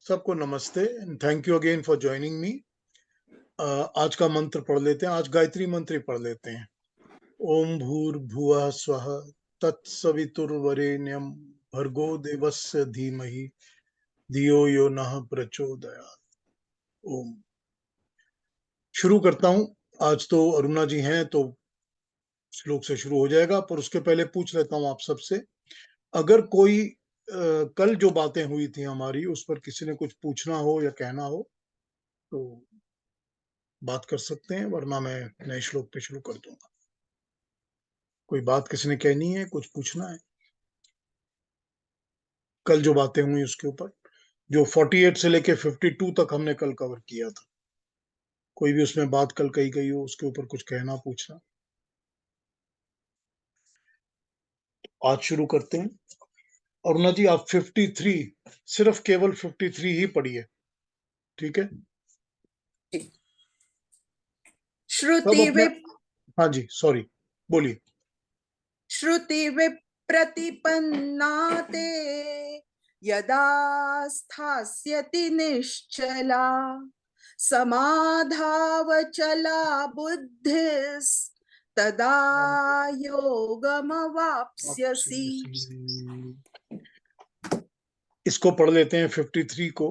सबको नमस्ते and thank you again for joining me. आज का मंत्र पढ़ लेते हैं। आज गायत्री मंत्र ही पढ़ लेते हैं। ओम भूर्भुवः स्वः तत्सवितुर्वरेण्यं भर्गो देवस्य धीमहि धियो यो नः प्रचोदयात्। ओम। शुरू करता हूं। आज तो अरुणा जी हैं तो श्लोक से शुरू हो जाएगा, पर उसके पहले पूछ लेता हूं आप सबसे। अगर कोई कल जो बातें हुई थी हमारी, उस पर किसी ने कुछ पूछना हो या कहना हो तो बात कर सकते हैं, वरना मैं नए श्लोक पे शुरू कर दूंगा। कोई बात किसी ने कहनी है, कुछ पूछना है? कल जो बातें हुई उसके ऊपर, जो 48 से लेके 52 तक हमने कल कवर किया था, कोई भी उसमें बात कल कही गई हो उसके ऊपर कुछ कहना, पूछना। आज शुरू करते हैं। अरुणा जी, आप 53, सिर्फ केवल 53 ही पढ़िए, ठीक है? सब श्रुति अपने, हाँ जी, सॉरी, बोलिए। श्रुति विप्रतिपन्ना ते यदा स्थास्यति निश्चला समाधावचला बुद्धिस्तदा योगमवाप्स्यसि। इसको पढ़ लेते हैं 53 को।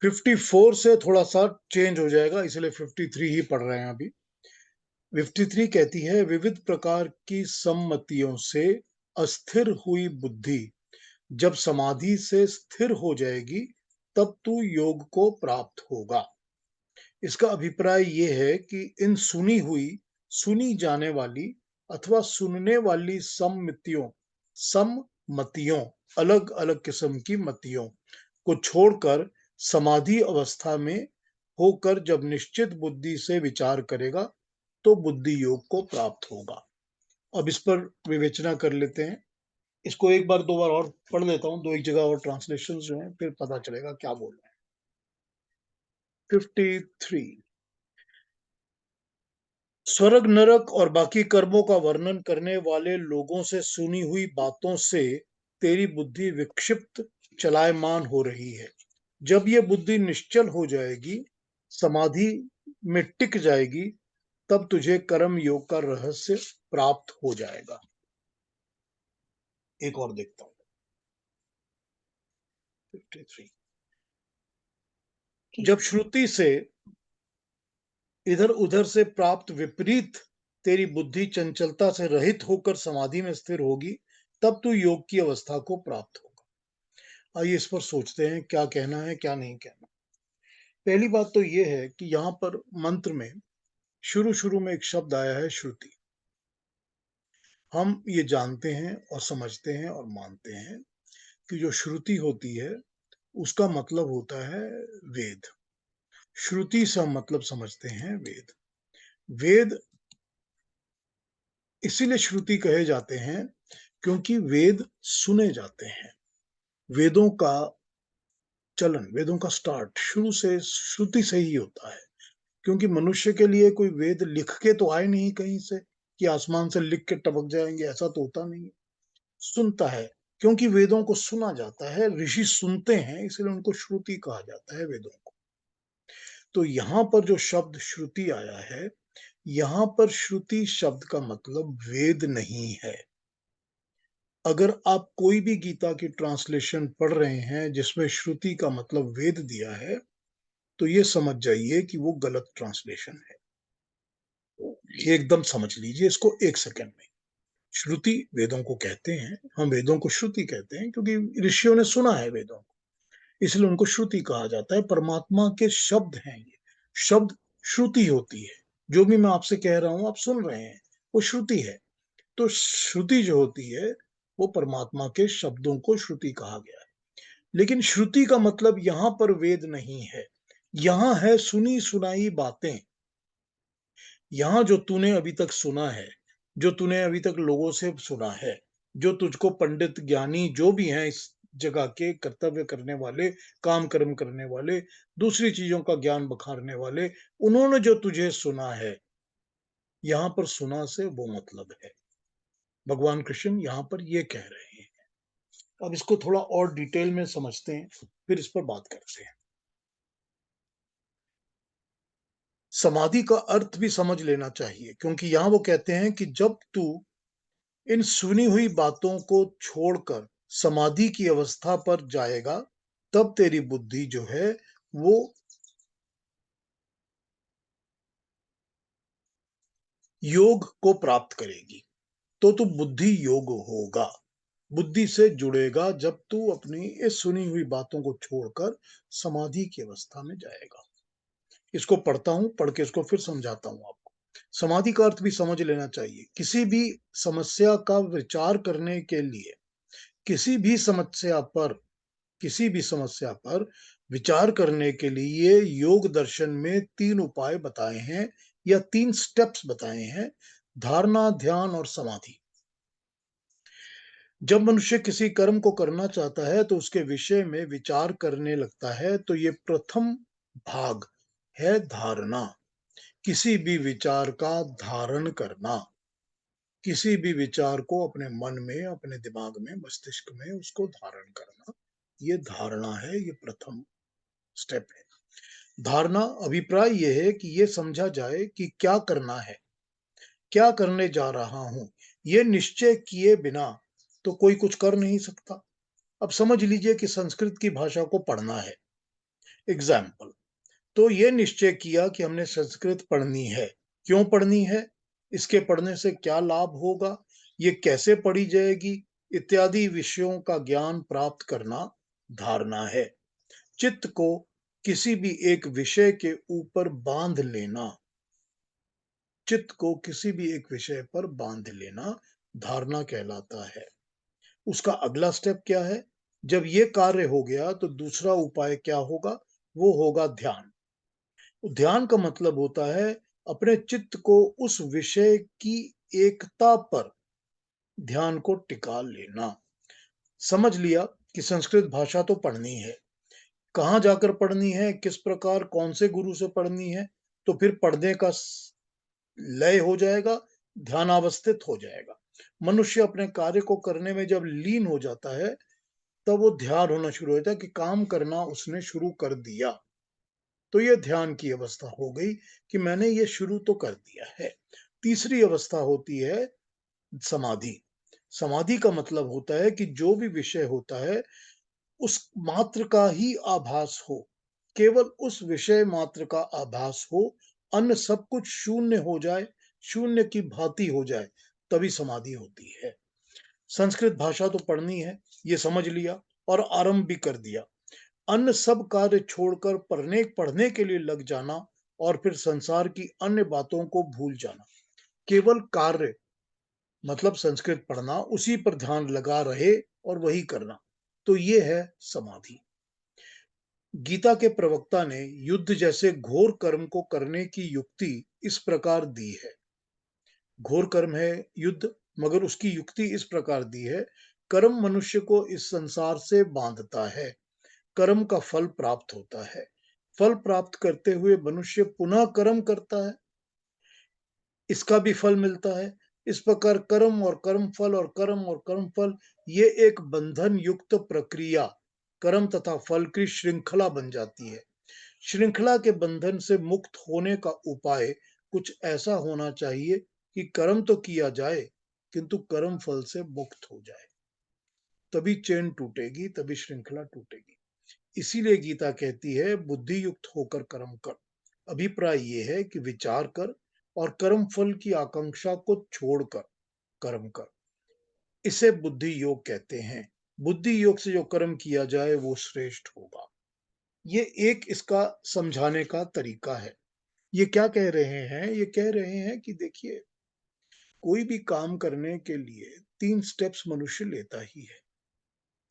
54 से थोड़ा सा चेंज हो जाएगा, इसलिए 53 ही पढ़ रहे हैं अभी। 53 कहती है, विविध प्रकार की सम्मतियों से अस्थिर हुई बुद्धि जब समाधि से स्थिर हो जाएगी तब तू योग को प्राप्त होगा। इसका अभिप्राय यह है कि इन सुनी जाने वाली अथवा सुनने वाली सम्मतियों, अलग अलग किस्म की मतियों को छोड़कर समाधि अवस्था में होकर जब निश्चित बुद्धि से विचार करेगा तो बुद्धि योग को प्राप्त होगा। अब इस पर विवेचना कर लेते हैं। इसको एक बार दो बार और पढ़ लेता हूँ, दो एक जगह और ट्रांसलेशन जो हैं, फिर पता चलेगा क्या बोल रहे हैं। 53। स्वर्ग नरक और बाकी कर्मों का वर्णन करने वाले लोगों से सुनी हुई बातों से तेरी बुद्धि विक्षिप्त चलायमान हो रही है। जब ये बुद्धि निश्चल हो जाएगी, समाधि में टिक जाएगी, तब तुझे कर्म योग का रहस्य प्राप्त हो जाएगा। एक और देखता हूं, 53। जब श्रुति से इधर उधर से प्राप्त विपरीत तेरी बुद्धि चंचलता से रहित होकर समाधि में स्थिर होगी, तब तू योग की अवस्था को प्राप्त होगा। आइए इस पर सोचते हैं, क्या कहना है क्या नहीं कहना। पहली बात तो यह है कि यहां पर मंत्र में शुरू शुरू में एक शब्द आया है, श्रुति। हम ये जानते हैं और समझते हैं और मानते हैं कि जो श्रुति होती है उसका मतलब होता है वेद। श्रुति से हम मतलब समझते हैं वेद। वेद इसीलिए श्रुति कहे जाते हैं क्योंकि वेद सुने जाते हैं। वेदों का चलन, वेदों का स्टार्ट शुरू से श्रुति से ही होता है। क्योंकि मनुष्य के लिए कोई वेद लिख के तो आए नहीं कहीं से, कि आसमान से लिख के टपक जाएंगे, ऐसा तो होता नहीं है। सुनता है, क्योंकि वेदों को सुना जाता है, ऋषि सुनते हैं, इसलिए उनको श्रुति कहा जाता है, वेदों को। तो यहां पर जो शब्द श्रुति आया है, यहां पर श्रुति शब्द का मतलब वेद नहीं है। अगर आप कोई भी गीता की ट्रांसलेशन पढ़ रहे हैं जिसमें श्रुति का मतलब वेद दिया है, तो ये समझ जाइए कि वो गलत ट्रांसलेशन है। ये एकदम समझ लीजिए इसको एक सेकंड में। श्रुति वेदों को कहते हैं, हम वेदों को श्रुति कहते हैं क्योंकि ऋषियों ने सुना है वेदों को, इसलिए उनको श्रुति कहा जाता है। परमात्मा के शब्द हैं ये, शब्द श्रुति होती है। जो भी मैं आपसे कह रहा हूं आप सुन रहे हैं, वो श्रुति है। तो श्रुति जो होती है वो परमात्मा के शब्दों को श्रुति कहा गया है। लेकिन श्रुति का मतलब यहां पर वेद नहीं है, यहां है सुनी सुनाई बातें। यहां जो तूने अभी तक सुना है, जो तूने अभी तक लोगों से सुना है, जो तुझको पंडित ज्ञानी जो भी हैं इस जगह के, कर्तव्य करने वाले, काम कर्म करने वाले, दूसरी चीजों का ज्ञान बखारने वाले, उन्होंने जो तुझे सुना है, यहां पर सुना से वो मतलब है। भगवान कृष्ण यहां पर ये कह रहे हैं। अब इसको थोड़ा और डिटेल में समझते हैं, फिर इस पर बात करते हैं। समाधि का अर्थ भी समझ लेना चाहिए, क्योंकि यहां वो कहते हैं कि जब तू इन सुनी हुई बातों को छोड़कर समाधि की अवस्था पर जाएगा, तब तेरी बुद्धि जो है वो योग को प्राप्त करेगी। तो तू बुद्धि योग होगा, बुद्धि से जुड़ेगा जब तू अपनी इस सुनी हुई बातों को छोड़कर समाधि की अवस्था में जाएगा। इसको पढ़ता हूं, पढ़ के इसको फिर समझाता हूं आपको। समाधि का अर्थ भी समझ लेना चाहिए। किसी भी समस्या का विचार करने के लिए, किसी भी समस्या पर किसी भी समस्या पर विचार करने के लिए योग दर्शन में 3 उपाय बताए हैं, या 3 स्टेप्स बताए हैं: धारणा, ध्यान और समाधि। जब मनुष्य किसी कर्म को करना चाहता है तो उसके विषय में विचार करने लगता है, तो ये प्रथम भाग है धारणा। किसी भी विचार का धारण करना, किसी भी विचार को अपने मन में, अपने दिमाग में, मस्तिष्क में उसको धारण करना, ये धारणा है, ये प्रथम स्टेप है। धारणा अभिप्राय यह है कि ये समझा जाए कि क्या करना है, क्या करने जा रहा हूं। ये निश्चय किए बिना तो कोई कुछ कर नहीं सकता। अब समझ लीजिए कि संस्कृत की भाषा को पढ़ना है, एग्जाम्पल। तो ये निश्चय किया कि हमने संस्कृत पढ़नी है। क्यों पढ़नी है, इसके पढ़ने से क्या लाभ होगा, ये कैसे पढ़ी जाएगी, इत्यादि विषयों का ज्ञान प्राप्त करना धारणा है। चित्त को किसी भी एक विषय के ऊपर बांध लेना, चित्त को किसी भी एक विषय पर बांध लेना धारणा कहलाता है। उसका अगला स्टेप क्या है? जब ये कार्य हो गया तो दूसरा उपाय क्या होगा? वो होगा ध्यान। ध्यान का मतलब होता है अपने चित्त को उस विषय की एकता पर ध्यान को टिका लेना। समझ लिया कि संस्कृत भाषा तो पढ़नी है, कहाँ जाकर पढ़नी है, किस प्रकार, कौन से गुरु से पढ़नी है, तो फिर पढ़ने का लय हो जाएगा, ध्यानावस्थित हो जाएगा। मनुष्य अपने कार्य को करने में जब लीन हो जाता है, तब वो ध्यान होना शुरू होता है कि काम करना उसने शुरू कर दिया। तो ये ध्यान की अवस्था हो गई कि मैंने ये शुरू तो कर दिया है। तीसरी अवस्था होती है समाधि। समाधि का मतलब होता है कि जो भी विषय होता है उस मात्र का ही आभास हो, केवल उस विषय मात्र का आभास हो, अन्य सब कुछ शून्य हो जाए, शून्य की भांति हो जाए, तभी समाधि होती है। संस्कृत भाषा तो पढ़नी है, ये समझ लिया और आरंभ भी कर दिया। अन्य सब कार्य छोड़कर पढ़ने पढ़ने के लिए लग जाना और फिर संसार की अन्य बातों को भूल जाना। केवल कार्य मतलब संस्कृत पढ़ना, उसी पर ध्यान लगा रहे और वही करना, तो ये है समाधि। गीता के प्रवक्ता ने युद्ध जैसे घोर कर्म को करने की युक्ति इस प्रकार दी है। घोर कर्म है युद्ध, मगर उसकी युक्ति इस प्रकार दी है: कर्म मनुष्य को इस संसार से बांधता है, कर्म का फल प्राप्त होता है, फल प्राप्त करते हुए मनुष्य पुनः कर्म करता है, इसका भी फल मिलता है। इस प्रकार कर्म और कर्म फल और कर्म और कर्म फल, ये एक बंधन युक्त प्रक्रिया, कर्म तथा फल की श्रृंखला बन जाती है। श्रृंखला के बंधन से मुक्त होने का उपाय कुछ ऐसा होना चाहिए कि कर्म तो किया जाए, किंतु कर्म फल से मुक्त हो जाए, तभी चेन टूटेगी, तभी श्रृंखला टूटेगी। इसीलिए गीता कहती है बुद्धि युक्त होकर कर्म कर। अभिप्राय ये है कि विचार कर और कर्म फल की आकांक्षा को छोड़कर कर्म कर। इसे बुद्धि योग कहते हैं। बुद्धि योग से जो कर्म किया जाए वो श्रेष्ठ होगा। ये एक इसका समझाने का तरीका है। ये क्या कह रहे हैं? ये कह रहे हैं कि देखिए, कोई भी काम करने के लिए 3 स्टेप्स मनुष्य लेता ही है।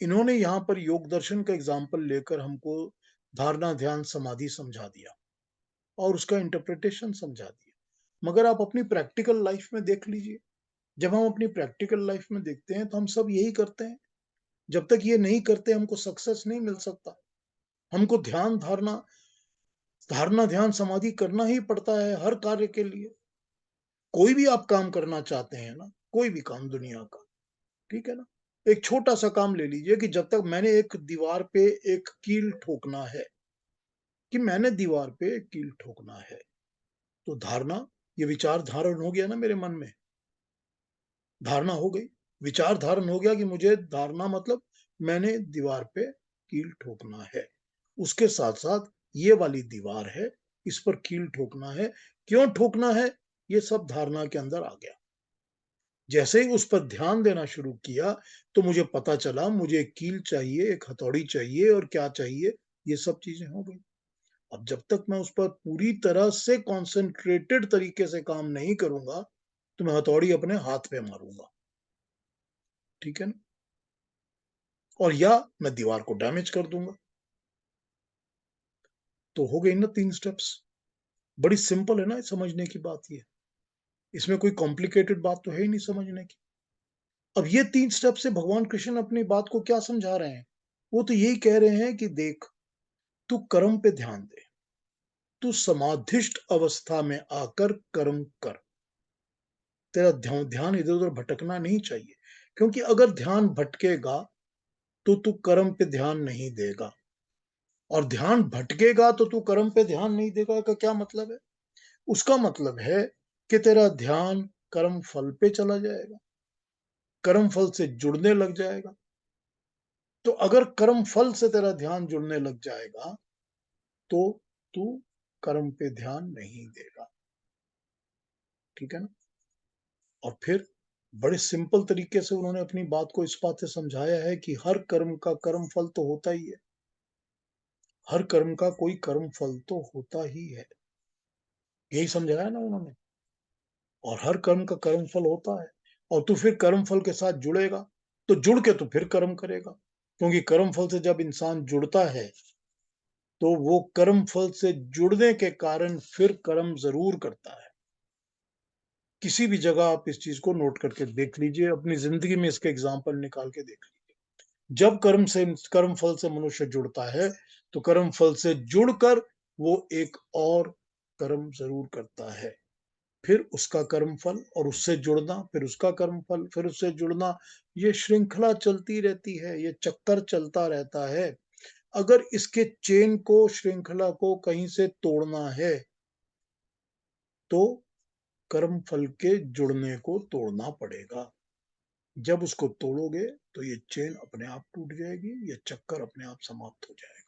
इन्होंने यहाँ पर योग दर्शन का एग्जाम्पल लेकर हमको धारणा, ध्यान, समाधि समझा दिया और उसका इंटरप्रिटेशन समझा दिया। मगर आप अपनी प्रैक्टिकल लाइफ में देख लीजिए। जब हम अपनी प्रैक्टिकल लाइफ में देखते हैं तो हम सब यही करते हैं। जब तक ये नहीं करते हमको सक्सेस नहीं मिल सकता। हमको ध्यान, धारणा, ध्यान, समाधि करना ही पड़ता है हर कार्य के लिए। कोई भी आप काम करना चाहते हैं ना, कोई भी काम दुनिया का, ठीक है ना? एक छोटा सा काम ले लीजिए कि जब तक मैंने एक दीवार पे एक कील ठोकना है, कि मैंने दीवार पे एक कील ठोकना है, तो धारणा, ये विचार धारण हो गया ना मेरे मन में, धारणा हो गई, विचार धारण हो गया कि मुझे धारणा मतलब मैंने दीवार पे कील ठोकना है। उसके साथ-साथ ये वाली दीवार है, इस पर कील ठोकना है। क्यों ठोकना है? ये सब धारणा के अंदर आ गया। जैसे ही उस पर ध्यान देना शुरू किया, तो मुझे पता चला मुझे एक कील चाहिए, एक हथौड़ी चाहिए और क्या चाहिए, ये सब चीज़ें हो गई। अब जब तक मैं उस पर पूरी तरह से कॉन्सन्ट्रेटेड तरीके से काम नहीं करूँगा, तो मैं हथौड़ी अपने हाथ पे मारूँगा। ठीक है ना? और या मैं दीवार को डैमेज कर दूँगा। तो हो गई ना 3 स्टेप्स। बड़ी सिंपल है ना समझने की बात ये। इसमें कोई कॉम्प्लिकेटेड बात तो है ही नहीं समझने की। अब ये 3 स्टेप से भगवान कृष्ण अपनी बात को क्या समझा रहे हैं? वो तो यही कह रहे हैं कि देख, तू कर्म पे ध्यान दे। तू समाधिष्ठ अवस्था में आकर कर्म कर। तेरा ध्यान इधर-उधर भटकना नहीं चाहिए। क्योंकि अगर ध्यान भटकेगा, तो तू कर्म पे ध्यान नहीं देगा। और ध्यान भटकेगा तो तू कर्म पे ध्यान नहीं देगा का क्या मतलब है? उसका मतलब है कि तेरा ध्यान कर्म फल पे चला जाएगा, कर्म फल से जुड़ने लग जाएगा। तो अगर कर्म फल से तेरा ध्यान जुड़ने लग जाएगा, तो तू कर्म पे ध्यान नहीं देगा। ठीक है ना? और फिर बड़े सिंपल तरीके से उन्होंने अपनी बात को इस बात से समझाया है कि हर कर्म का कर्म फल तो होता ही है। हर कर्म का कोई कर्म फल तो होता ही है। यही समझाया ना उन्होंने। और हर कर्म का कर्म फल होता है। और तू फिर कर्म फल के साथ जुड़ेगा, तो जुड़ के तू फिर कर्म करेगा। क्योंकि कर्म फल से जब इंसान जुड़ता है, तो वो कर्म फल से जुड़ने के कारण फिर कर्म ज़रूर करता है। किसी भी जगह आप इस चीज़ को नोट करके देख लीजिए, अपनी ज़िंदगी में इसके एग्ज़ाम्पल निकाल के देख लीजिए। जब कर्म फल से मनुष्य जुड़ता है, तो कर्म फल से जुड़कर वो एक और कर्म ज़रूर करता है। फिर उसका कर्म फल और उससे जुड़ना, फिर उसका कर्म फल, फिर उससे जुड़ना, ये श्रृंखला चलती रहती है, ये चक्कर चलता रहता है। अगर इसके चेन को, श्रृंखला को कहीं से तोड़ना है, तो कर्म फल के जुड़ने को तोड़ना पड़ेगा। जब उसको तोड़ोगे, तो ये चेन अपने आप टूट जाएगी, ये चक्कर अपने आप समाप्त हो जाएगा।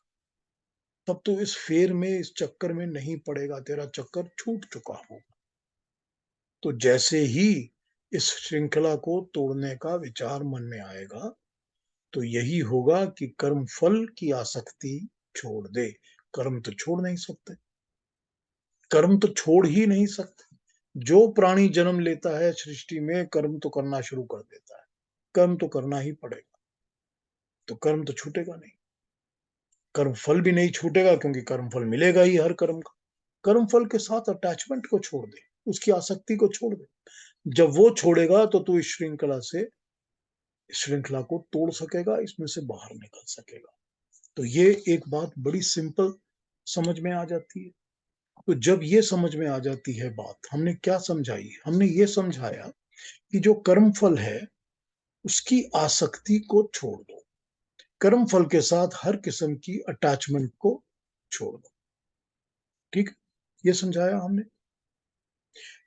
तब तो इस फेर में, इस चक्कर में नहीं पड़ेगा, तेरा चक्कर छूट चुका होगा। तो जैसे ही इस श्रृंखला को तोड़ने का विचार मन में आएगा, तो यही होगा कि कर्म फल की आसक्ति छोड़ दे। कर्म तो छोड़ नहीं सकते, कर्म तो छोड़ ही नहीं सकते। जो प्राणी जन्म लेता है सृष्टि में, कर्म तो करना शुरू कर देता है। कर्म तो करना ही पड़ेगा, तो कर्म तो छूटेगा नहीं। कर्म फल भी नहीं छूटेगा, क्योंकि कर्म फल मिलेगा ही हर कर्म का। कर्म फल के साथ अटैचमेंट को छोड़ दे, उसकी आसक्ति को छोड़ दे। जब वो छोड़ेगा, तो तू इस श्रृंखला को तोड़ सकेगा, इसमें से बाहर निकल सकेगा। तो ये एक बात बड़ी सिंपल समझ में आ जाती है। तो जब ये समझ में आ जाती है बात, हमने क्या समझाई? हमने ये समझाया कि जो कर्म फल है, उसकी आसक्ति को छोड़ दो। कर्म फल के साथ हर किस्म की अटैचमेंट को छोड़ दो। ठीक? ये समझाया हमने।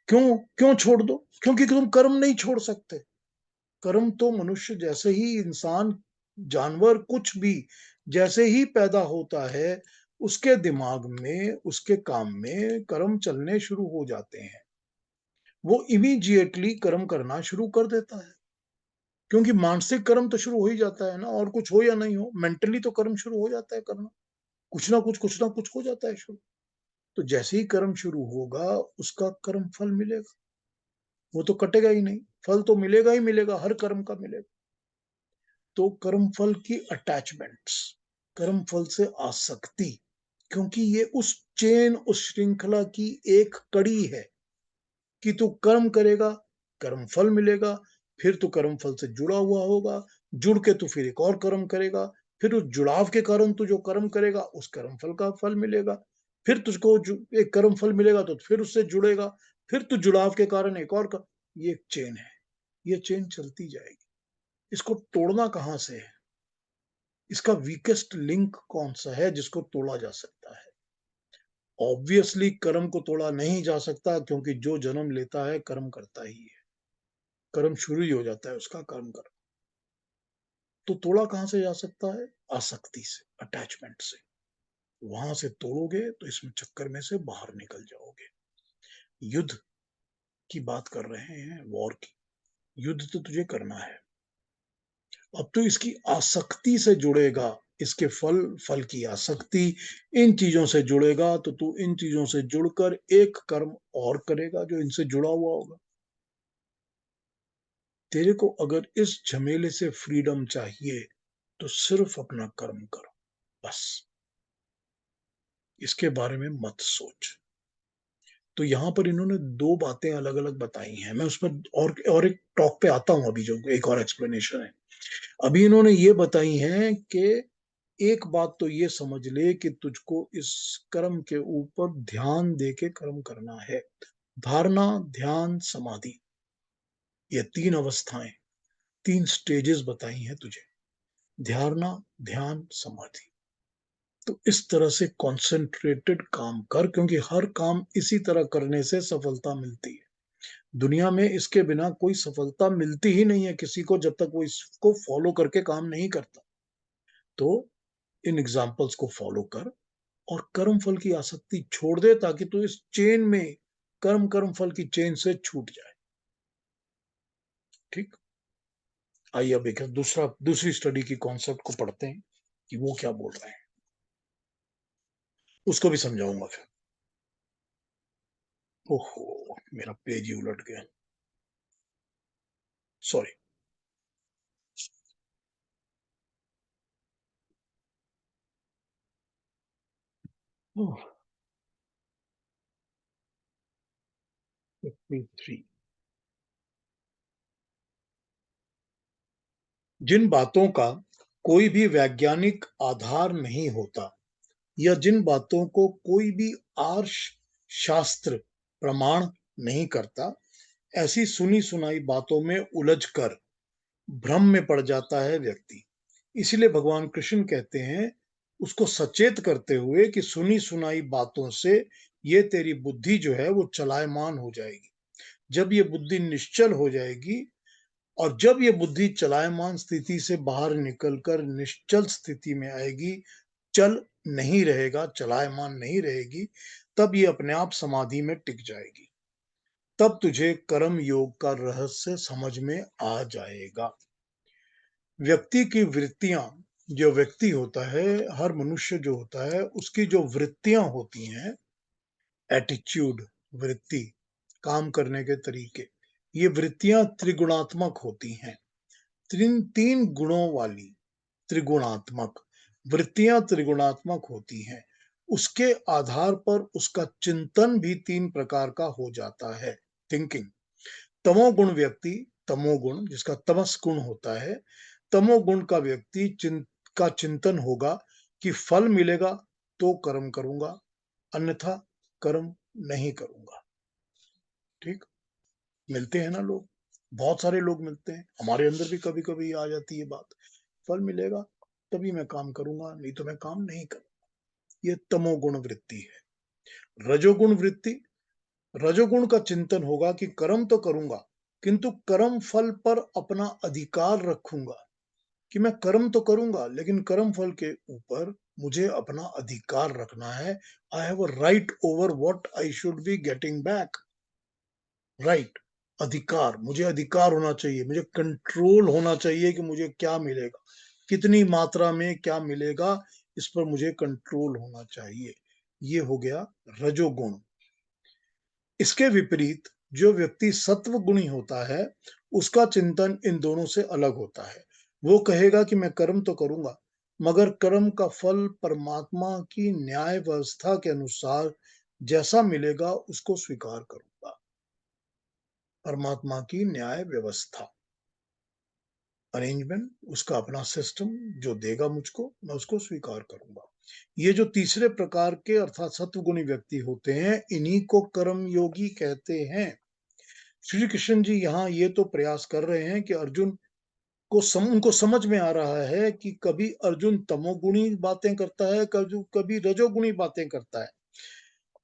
क्यों क्यों छोड़ दो? क्योंकि तुम कर्म नहीं छोड़ सकते। कर्म तो मनुष्य जैसे ही, इंसान, जानवर, कुछ भी जैसे ही पैदा होता है, उसके दिमाग में, उसके काम में कर्म चलने शुरू हो जाते हैं। वो इमीडिएटली कर्म करना शुरू कर देता है। क्योंकि मानसिक कर्म तो शुरू हो ही जाता है ना, और कुछ हो या नहीं हो, मेंटली तो कर्म शुरू हो जाता है करना। कुछ ना कुछ हो जाता है शुरू। तो जैसे ही कर्म शुरू होगा, उसका कर्म फल मिलेगा। वो तो कटेगा ही नहीं, फल तो मिलेगा ही मिलेगा, हर कर्म का मिलेगा। तो कर्म फल की अटैचमेंट्स, कर्म फल से आसक्ति, क्योंकि ये उस चेन, उस श्रृंखला की एक कड़ी है कि तू कर्म करेगा, कर्म फल मिलेगा, फिर तू कर्म फल से जुड़ा हुआ होगा, जुड़ के तू फिर एक और कर्म करेगा, फिर उस जुड़ाव के कारण तू जो कर्म करेगा, उस कर्म फल का फल मिलेगा, फिर तुझको एक कर्म फल मिलेगा, तो फिर उससे जुड़ेगा, फिर तू जुड़ाव के कारण एक और ये एक चेन है, ये चेन चलती जाएगी। इसको तोड़ना कहाँ से है? इसका वीकेस्ट लिंक कौन सा है जिसको तोड़ा जा सकता है? ऑब्वियसली कर्म को तोड़ा नहीं जा सकता, क्योंकि जो जन्म लेता है कर्म करता ही है, कर्म शुरू ही हो जाता है उसका कर्म कर। तो तोड़ा कहां से जा सकता है? आसक्ति से, अटैचमेंट से। वहां से तोड़ोगे तो इसमें चक्कर में से बाहर निकल जाओगे। युद्ध की बात कर रहे हैं, वॉर की। युद्ध तो तुझे करना है। अब तो इसकी आसक्ति से जुड़ेगा, इसके फल, फल की आसक्ति, इन चीजों से जुड़ेगा, तो तू इन चीजों से जुड़कर एक कर्म और करेगा जो इनसे जुड़ा हुआ होगा। तेरे को अगर इस झमेले से फ्रीडम चाहिए तो सिर्फ अपना कर्म करो, बस। इसके बारे में मत सोच। तो यहां पर इन्होंने दो बातें अलग अलग बताई हैं। मैं उसमें और एक टॉक पे आता हूं, अभी जो एक और एक्सप्लेनेशन है। अभी इन्होंने ये बताई हैं कि एक बात तो ये समझ ले कि तुझको इस कर्म के ऊपर ध्यान दे के कर्म करना है। धारणा, ध्यान, समाधि, ये तीन अवस्थाएं, तीन स्टेजेस बताई हैं तुझे। धारणा, ध्यान, समाधि। तो इस तरह से कॉन्सेंट्रेटेड काम कर, क्योंकि हर काम इसी तरह करने से सफलता मिलती है। दुनिया में इसके बिना कोई सफलता मिलती ही नहीं है किसी को, जब तक वो इसको फॉलो करके काम नहीं करता। तो इन एग्जाम्पल्स को फॉलो कर और कर्म फल की आसक्ति छोड़ दे, ताकि तू इस चेन में, कर्म फल की चेन से छूट जाए। ठीक। आइए अब एक दूसरी स्टडी की कॉन्सेप्ट को पढ़ते हैं कि वो क्या बोल रहे हैं, उसको भी समझाऊंगा फिर। ओहो, मेरा पेज ही उलट गया, सॉरी। ओह, 53। जिन बातों का कोई भी वैज्ञानिक आधार नहीं होता, या जिन बातों को कोई भी आर्ष शास्त्र प्रमाण नहीं करता, ऐसी सुनी सुनाई बातों में उलझकर भ्रम में पड़ जाता है व्यक्ति। इसीलिए भगवान कृष्ण कहते हैं, उसको सचेत करते हुए, कि सुनी सुनाई बातों से ये तेरी बुद्धि जो है वो चलायमान हो जाएगी। जब ये बुद्धि निश्चल हो जाएगी, और जब ये बुद्धि चलायमान स्थिति से बाहर निकलकर निश्चल स्थिति में आएगी, चल नहीं रहेगा, चलायमान नहीं रहेगी, तब ये अपने आप समाधि में टिक जाएगी। तब तुझे कर्म योग का रहस्य समझ में आ जाएगा। व्यक्ति की वृत्तियां, जो व्यक्ति होता है, हर मनुष्य जो होता है, उसकी जो वृत्तियां होती हैं, एटीट्यूड, वृत्ति, काम करने के तरीके, ये वृत्तियां त्रिगुणात्मक होती हैं। तीन गुणों वाली, त्रिगुणात्मक वृत्तियां त्रिगुणात्मक होती हैं। उसके आधार पर उसका चिंतन भी तीन प्रकार का हो जाता है, थिंकिंग। तमोगुण व्यक्ति, तमोगुण जिसका तमस गुण होता है, तमोगुण का व्यक्ति का चिंतन होगा कि फल मिलेगा तो कर्म करूंगा, अन्यथा कर्म नहीं करूंगा। ठीक। मिलते हैं ना लोग, बहुत सारे लोग मिलते हैं, हमारे अंदर भी कभी कभी आ जाती है बात, फल मिलेगा तभी मैं काम करूंगा, नहीं तो मैं काम नहीं करूंगा। ये तमोगुण वृत्ति है। रजोगुण वृत्ति, रजोगुण का चिंतन होगा कि कर्म तो करूंगा, किंतु कर्म फल पर अपना अधिकार रखूंगा, कि मैं कर्म तो करूंगा लेकिन कर्म फल के ऊपर मुझे अपना अधिकार रखना है। I have a right over what I should be getting back. Right, अधिकार, मुझे अधिकार होना चाहिए, मुझे कंट्रोल होना चाहिए कि मुझे क्या मिलेगा, कितनी मात्रा में क्या मिलेगा, इस पर मुझे कंट्रोल होना चाहिए। ये हो गया रजोगुण। इसके विपरीत जो व्यक्ति सत्व गुणी होता है, उसका चिंतन इन दोनों से अलग होता है। वो कहेगा कि मैं कर्म तो करूंगा, मगर कर्म का फल परमात्मा की न्याय व्यवस्था के अनुसार जैसा मिलेगा उसको स्वीकार करूंगा। परमात्मा की न्याय व्यवस्था, अरेंजमेंट, उसका अपना सिस्टम, जो देगा मुझको मैं उसको स्वीकार करूंगा। ये जो तीसरे प्रकार के अर्थात सत्वगुणी व्यक्ति होते हैं, इन्हीं को कर्म योगी कहते हैं। श्री कृष्ण जी यहाँ ये तो प्रयास कर रहे हैं कि अर्जुन को उनको समझ में आ रहा है कि कभी अर्जुन तमोगुणी बातें करता है, कभी रजोगुणी बातें करता है।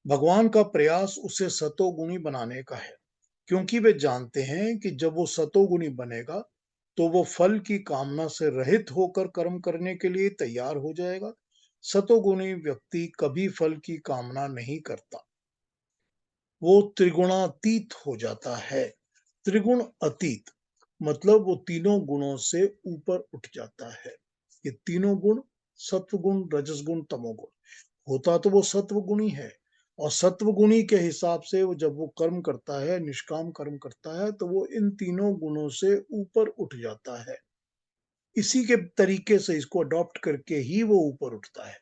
भगवान का प्रयास उसे सतोगुणी बनाने का है, क्योंकि वे जानते हैं कि जब वो सतोगुणी बनेगा तो वो फल की कामना से रहित होकर कर्म करने के लिए तैयार हो जाएगा। सतोगुणी व्यक्ति कभी फल की कामना नहीं करता, वो त्रिगुणातीत हो जाता है। त्रिगुण अतीत मतलब वो तीनों गुणों से ऊपर उठ जाता है। ये तीनों गुण, सत्वगुण, रजसगुण, तमोगुण, होता तो वो सत्वगुणी है, और सत्वगुणी के हिसाब से वो जब वो कर्म करता है, निष्काम कर्म करता है, तो वो इन तीनों गुणों से ऊपर उठ जाता है। इसी के तरीके से इसको अडॉप्ट करके ही वो ऊपर उठता है।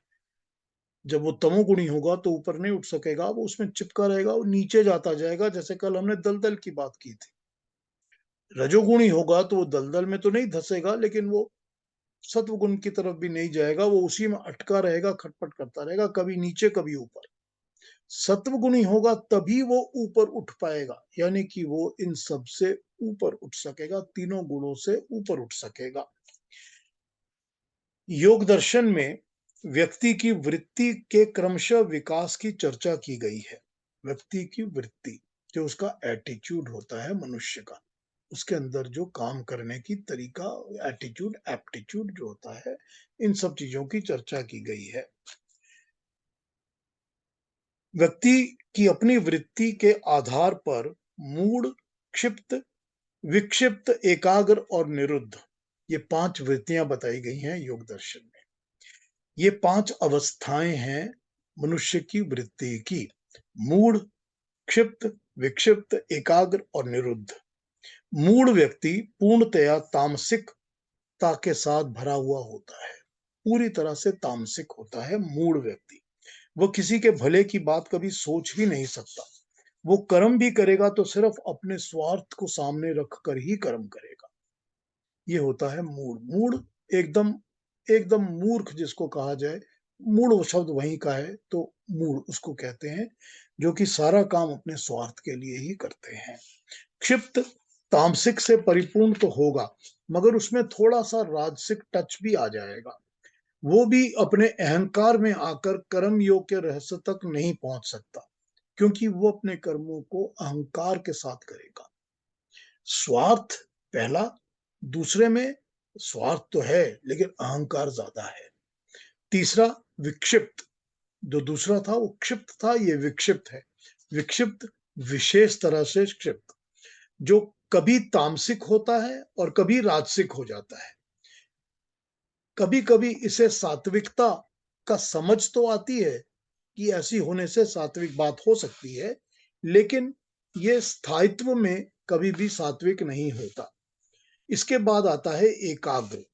जब वो तमोगुणी होगा तो ऊपर नहीं उठ सकेगा, वो उसमें चिपका रहेगा, वो नीचे जाता जाएगा, जैसे कल हमने दलदल की बात की थी। रजोगुणी होगा तो वो दलदल में तो नहीं धसेगा, लेकिन वो सत्वगुण की तरफ भी नहीं जाएगा, वो उसी में अटका रहेगा, खटपट करता रहेगा, कभी नीचे कभी ऊपर। सत्वगुणी होगा तभी वो ऊपर उठ पाएगा, यानी कि वो इन सब से ऊपर उठ सकेगा, तीनों गुणों से ऊपर उठ सकेगा। योग दर्शन में व्यक्ति की वृत्ति के क्रमशः विकास की चर्चा की गई है। व्यक्ति की वृत्ति, जो उसका एटीट्यूड होता है मनुष्य का, उसके अंदर जो काम करने की तरीका, एटीट्यूड, एप्टीट्यूड जो होता है, इन सब चीजों की चर्चा की गई है। व्यक्ति की अपनी वृत्ति के आधार पर मूढ़, क्षिप्त, विक्षिप्त, एकाग्र और निरुद्ध, ये 5 वृत्तियां बताई गई हैं योग दर्शन में। ये 5 अवस्थाएं हैं मनुष्य की वृत्ति की: मूढ़, क्षिप्त, विक्षिप्त, एकाग्र और निरुद्ध। मूढ़ व्यक्ति पूर्णतया तामसिकता के साथ भरा हुआ होता है, पूरी तरह से तामसिक होता है मूढ़ व्यक्ति। वो किसी के भले की बात कभी सोच ही नहीं सकता। वो कर्म भी करेगा तो सिर्फ अपने स्वार्थ को सामने रखकर ही कर्म करेगा। ये होता है मूढ़। मूढ़ एकदम एकदम मूर्ख जिसको कहा जाए, मूढ़ शब्द वहीं का है, तो मूढ़ उसको कहते हैं, जो कि सारा काम अपने स्वार्थ के लिए ही करते हैं। क्षिप्त तामसिक से परिपूर्ण तो होगा, मगर उसमें थोड़ा सा राजसिक टच भी आ जाएगा। वो भी अपने अहंकार में आकर कर्म योग के रहस्य तक नहीं पहुंच सकता, क्योंकि वो अपने कर्मों को अहंकार के साथ करेगा। स्वार्थ पहला, दूसरे में स्वार्थ तो है लेकिन अहंकार ज्यादा है। तीसरा विक्षिप्त, जो दूसरा था वो क्षिप्त था, ये विक्षिप्त है। विक्षिप्त विशेष तरह से क्षिप्त, जो कभी तामसिक होता है और कभी राजसिक हो जाता है। कभी कभी इसे सात्विकता का समझ तो आती है कि ऐसी होने से सात्विक बात हो सकती है, लेकिन ये स्थायित्व में कभी भी सात्विक नहीं होता। इसके बाद आता है एकाग्र।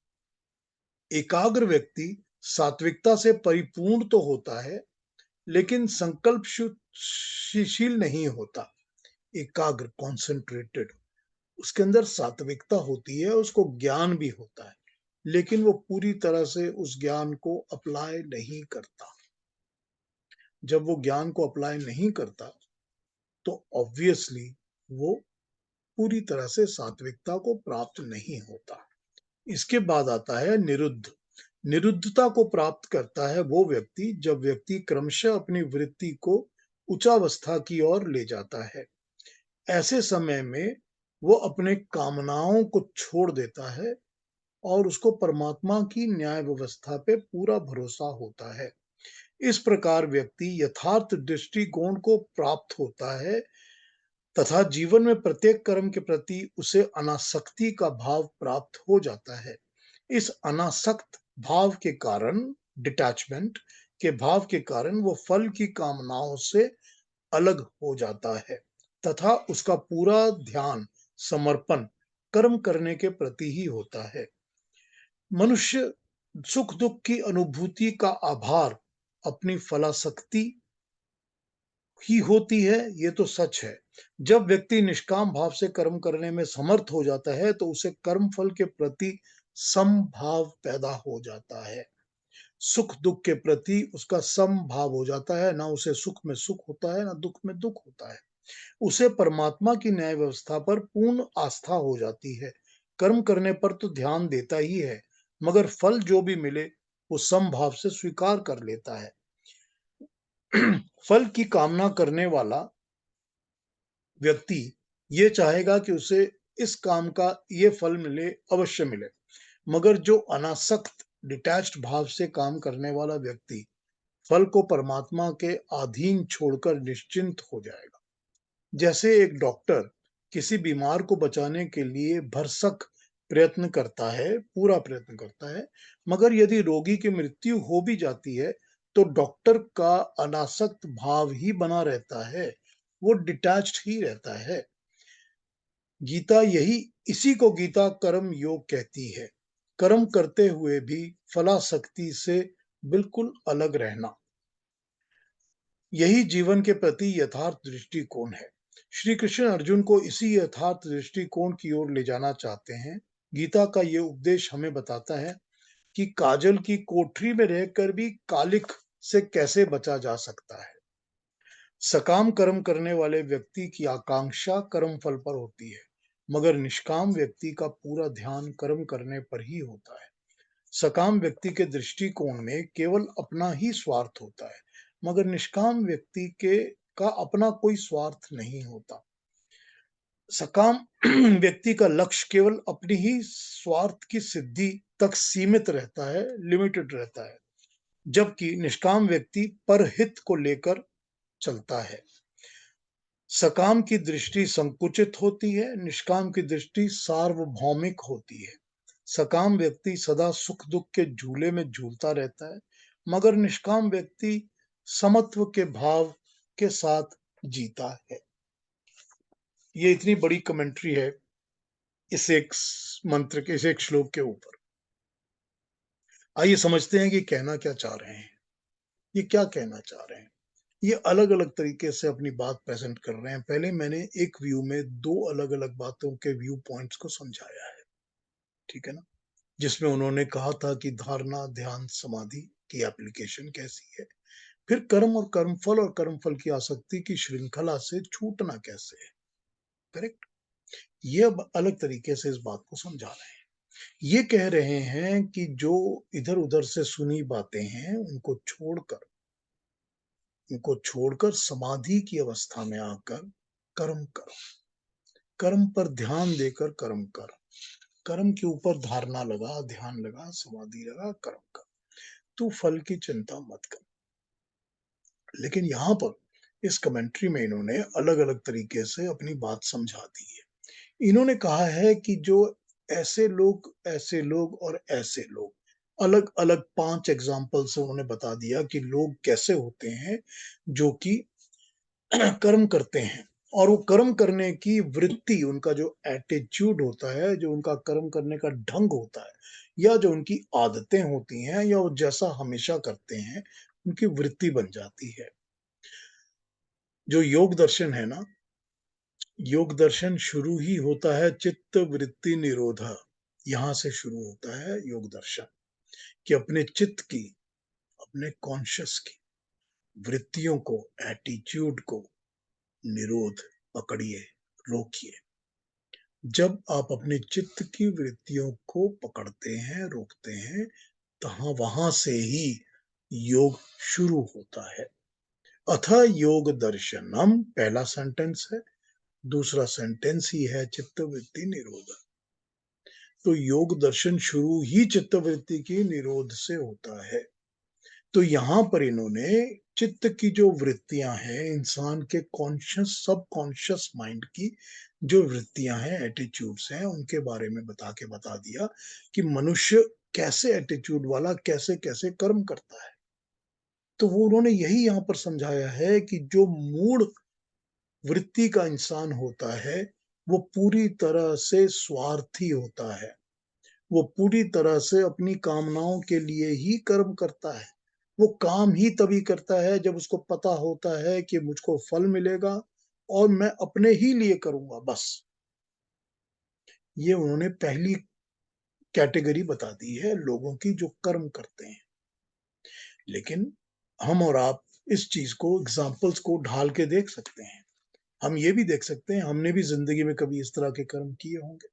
एकाग्र व्यक्ति सात्विकता से परिपूर्ण तो होता है, लेकिन संकल्पशील नहीं होता। एकाग्र, कॉन्सेंट्रेटेड, उसके अंदर सात्विकता होती है, उसको ज्ञान भी होता है, लेकिन वो पूरी तरह से उस ज्ञान को अप्लाई नहीं करता। जब वो ज्ञान को अप्लाई नहीं करता तो ऑब्वियसली वो पूरी तरह से सात्विकता को प्राप्त नहीं होता। इसके बाद आता है निरुद्ध। निरुद्धता को प्राप्त करता है वो व्यक्ति जब व्यक्ति क्रमशः अपनी वृत्ति को उच्चावस्था की ओर ले जाता है। ऐसे समय में वो अपने कामनाओं को छोड़ देता है और उसको परमात्मा की न्याय व्यवस्था पे पूरा भरोसा होता है। इस प्रकार व्यक्ति यथार्थ दृष्टिकोण को प्राप्त होता है तथा जीवन में प्रत्येक कर्म के प्रति उसे अनासक्ति का भाव प्राप्त हो जाता है। इस अनासक्त भाव के कारण, डिटैचमेंट के भाव के कारण, वो फल की कामनाओं से अलग हो जाता है तथा उसका पूरा ध्यान, समर्पण कर्म करने के प्रति ही होता है। मनुष्य सुख दुख की अनुभूति का आभार अपनी फलासक्ति ही होती है, ये तो सच है। जब व्यक्ति निष्काम भाव से कर्म करने में समर्थ हो जाता है तो उसे कर्म फल के प्रति समभाव पैदा हो जाता है। सुख दुख के प्रति उसका समभाव हो जाता है, ना उसे सुख में सुख होता है, ना दुख में दुख होता है। उसे परमात्मा की न्याय व्यवस्था पर पूर्ण आस्था हो जाती है। कर्म करने पर तो ध्यान देता ही है, मगर फल जो भी मिले वो समभाव से स्वीकार कर लेता है। फल की कामना करने वाला व्यक्ति ये चाहेगा कि उसे इस काम का ये फल मिले, अवश्य मिले। मगर जो अनासक्त डिटैच्ड भाव से काम करने वाला व्यक्ति फल को परमात्मा के अधीन छोड़कर निश्चिंत हो जाएगा। जैसे एक डॉक्टर किसी बीमार को बचाने के लिए भरसक प्रयत्न करता है, पूरा प्रयत्न करता है, मगर यदि रोगी की मृत्यु हो भी जाती है, तो डॉक्टर का अनासक्त भाव ही बना रहता है, वो डिटैच्ड ही रहता है। गीता इसी को गीता कर्म योग कहती है। कर्म करते हुए भी फलासक्ति से बिल्कुल अलग रहना। यही जीवन के प्रति यथार्थ दृष्टिकोण है। श्री कृष्ण अर्जुन को इसी यथार्थ दृष्टिकोण की ओर ले जाना चाहते हैं। गीता का ये उपदेश हमें बताता है कि काजल की कोठरी में रहकर भी कालिख से कैसे बचा जा सकता है। सकाम कर्म करने वाले व्यक्ति की आकांक्षा कर्म फल पर होती है, मगर निष्काम व्यक्ति का पूरा ध्यान कर्म करने पर ही होता है। सकाम व्यक्ति के दृष्टिकोण में केवल अपना ही स्वार्थ होता है, मगर निष्काम व्यक्ति के का अपना कोई स्वार्थ नहीं होता। सकाम व्यक्ति का लक्ष्य केवल अपनी ही स्वार्थ की सिद्धि तक सीमित रहता है, लिमिटेड रहता है, जबकि निष्काम व्यक्ति परहित को लेकर चलता है। सकाम की दृष्टि संकुचित होती है, निष्काम की दृष्टि सार्वभौमिक होती है। सकाम व्यक्ति सदा सुख दुख के झूले में झूलता रहता है, मगर निष्काम व्यक्ति समत्व के भाव के साथ जीता है। ये इतनी बड़ी कमेंट्री है इस एक मंत्र के, इस एक श्लोक के ऊपर। आइए समझते हैं कि कहना क्या चाह रहे हैं, ये क्या कहना चाह रहे हैं। ये अलग अलग तरीके से अपनी बात प्रेजेंट कर रहे हैं। पहले मैंने एक व्यू में दो अलग अलग बातों के व्यू पॉइंट्स को समझाया है, ठीक है ना, जिसमें उन्होंने कहा था कि धारणा, ध्यान, समाधि की एप्लीकेशन कैसी है, फिर कर्म और कर्मफल और कर्मफल की आसक्ति की श्रृंखला से छूटना कैसे है। करेक्ट। ये अब अलग तरीके से इस बात को समझा रहे हैं। ये कह रहे हैं कि जो इधर उधर से सुनी बातें हैं उनको छोड़कर समाधि की अवस्था में आकर कर्म करो, कर्म पर ध्यान देकर कर्म कर, कर्म के ऊपर धारणा लगा, ध्यान लगा, समाधि लगा, कर्म कर, तू फल की चिंता मत कर। लेकिन यहां पर इस कमेंट्री में इन्होंने अलग अलग तरीके से अपनी बात समझा दी है। इन्होंने कहा है कि जो ऐसे लोग और ऐसे लोग, अलग अलग 5 एग्जाम्पल से उन्होंने बता दिया कि लोग कैसे होते हैं जो कि कर्म करते हैं, और वो कर्म करने की वृत्ति, उनका जो एटीट्यूड होता है, जो उनका कर्म करने का ढंग होता है, या जो उनकी आदतें होती हैं, या वो जैसा हमेशा करते हैं, उनकी वृत्ति बन जाती है। जो योग दर्शन है ना, योग दर्शन शुरू ही होता है चित्त वृत्ति निरोध। यहां से शुरू होता है योग दर्शन, कि अपने चित्त की, अपने कॉन्शियस की वृत्तियों को, एटीट्यूड को निरोध, पकड़िए, रोकिए। जब आप अपने चित्त की वृत्तियों को पकड़ते हैं, रोकते हैं, वहां से ही योग शुरू होता है। अथ योग दर्शनम पहला सेंटेंस है, दूसरा सेंटेंस ही है चित्त वृत्ति निरोध। तो योग दर्शन शुरू ही चित्त वृत्ति की निरोध से होता है। तो यहां पर इन्होंने चित्त की जो वृत्तियां हैं, इंसान के कॉन्शियस, सब कॉन्शियस माइंड की जो वृत्तियां हैं, एटीट्यूड्स हैं, उनके बारे में बता दिया कि मनुष्य कैसे एटीट्यूड वाला कैसे कैसे कर्म करता है। तो वो उन्होंने यही यहाँ पर समझाया है कि जो मूड वृत्ति का इंसान होता है, वो पूरी तरह से स्वार्थी होता है, वो पूरी तरह से अपनी कामनाओं के लिए ही कर्म करता है। वो काम ही तभी करता है जब उसको पता होता है कि मुझको फल मिलेगा और मैं अपने ही लिए करूंगा, बस। ये उन्होंने पहली कैटेगरी बता दी है लोगों की जो कर्म करते हैं। लेकिन हम और आप इस चीज को, एग्जाम्पल्स को ढाल के देख सकते हैं। हम ये भी देख सकते हैं, हमने भी जिंदगी में कभी इस तरह के कर्म किए होंगे,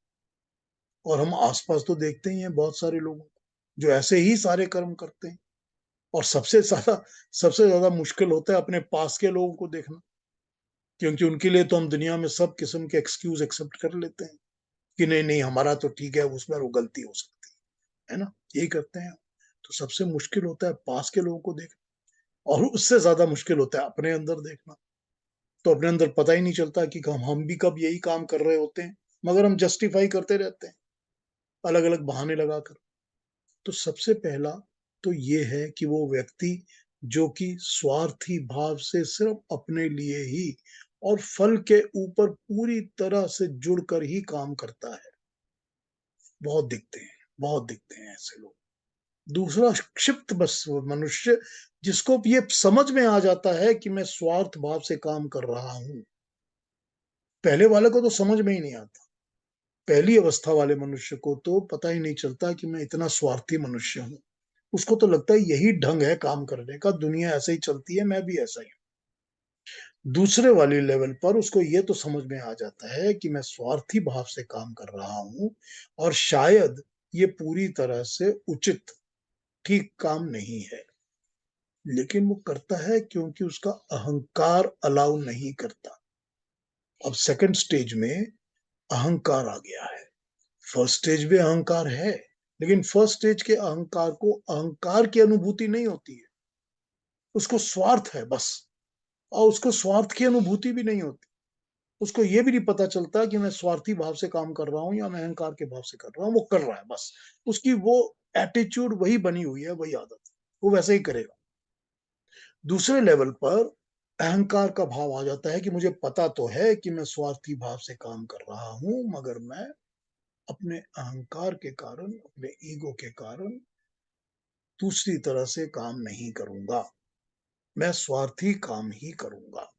और हम आसपास तो देखते ही हैं बहुत सारे लोगों को जो ऐसे ही सारे कर्म करते हैं। और सबसे ज्यादा मुश्किल होता है अपने पास के लोगों को देखना, क्योंकि उनके लिए तो हम दुनिया में सब किस्म के एक्सक्यूज एक्सेप्ट कर लेते हैं कि नहीं नहीं हमारा तो ठीक है, उसमें वो गलती हो सकती है ना, यही करते हैं। तो सबसे मुश्किल होता है पास के लोगों को देखना, और उससे ज्यादा मुश्किल होता है अपने अंदर देखना। तो अपने अंदर पता ही नहीं चलता कि हम भी कब यही काम कर रहे होते हैं, मगर हम जस्टिफाई करते रहते हैं अलग अलग बहाने लगाकर। तो सबसे पहला तो ये है कि वो व्यक्ति जो कि स्वार्थी भाव से सिर्फ अपने लिए ही और फल के ऊपर पूरी तरह से जुड़कर ही काम करता है, बहुत दिखते हैं ऐसे लोग। दूसरा क्षिप्त बस मनुष्य, जिसको ये समझ में आ जाता है कि मैं स्वार्थ भाव से काम कर रहा हूं। पहले वाले को तो समझ में ही नहीं आता, पहली अवस्था वाले मनुष्य को तो पता ही नहीं चलता कि मैं इतना स्वार्थी मनुष्य हूं। उसको तो लगता है यही ढंग है काम करने का, दुनिया ऐसे ही चलती है, मैं भी ऐसा ही हूं। दूसरे वाली लेवल पर उसको ये तो समझ में आ जाता है कि मैं स्वार्थी भाव से काम कर रहा हूं, और शायद ये पूरी तरह से उचित ठीक काम नहीं है, लेकिन वो करता है क्योंकि उसका अहंकार अलाउ नहीं करता। अब सेकंड स्टेज में अहंकार आ गया है। फर्स्ट स्टेज में अहंकार है, लेकिन फर्स्ट स्टेज के अहंकार को अहंकार की अनुभूति नहीं होती है, उसको स्वार्थ है बस। और उसको स्वार्थ की अनुभूति भी नहीं होती, उसको ये भी नहीं पता चलता कि मैं स्वार्थी भाव से काम कर रहा हूं या मैं अहंकार के भाव से कर रहा हूं। वो कर रहा है बस, उसकी वो एटीट्यूड वही बनी हुई है, वही आदत, वो वैसे ही करेगा। दूसरे लेवल पर अहंकार का भाव आ जाता है कि मुझे पता तो है कि मैं स्वार्थी भाव से काम कर रहा हूं, मगर मैं अपने अहंकार के कारण, अपने ईगो के कारण दूसरी तरह से काम नहीं करूंगा, मैं स्वार्थी काम ही करूंगा।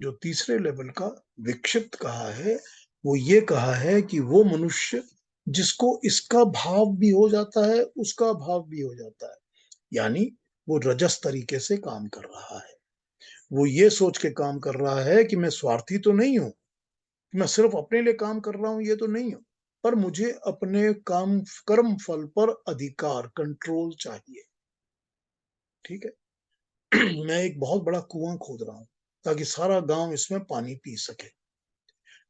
जो तीसरे लेवल का विक्षिप्त कहा है, वो ये कहा है कि वो मनुष्य जिसको इसका भाव भी हो जाता है, उसका भाव भी हो जाता है, यानी वो रजस तरीके से काम कर रहा है। वो ये सोच के काम कर रहा है कि मैं स्वार्थी तो नहीं हूं, मैं सिर्फ अपने लिए काम कर रहा हूं ये तो नहीं हूं, पर मुझे अपने काम कर्म फल पर अधिकार, कंट्रोल चाहिए। ठीक है। मैं एक बहुत बड़ा कुआं खोद रहा हूं ताकि सारा गांव इसमें पानी पी सके,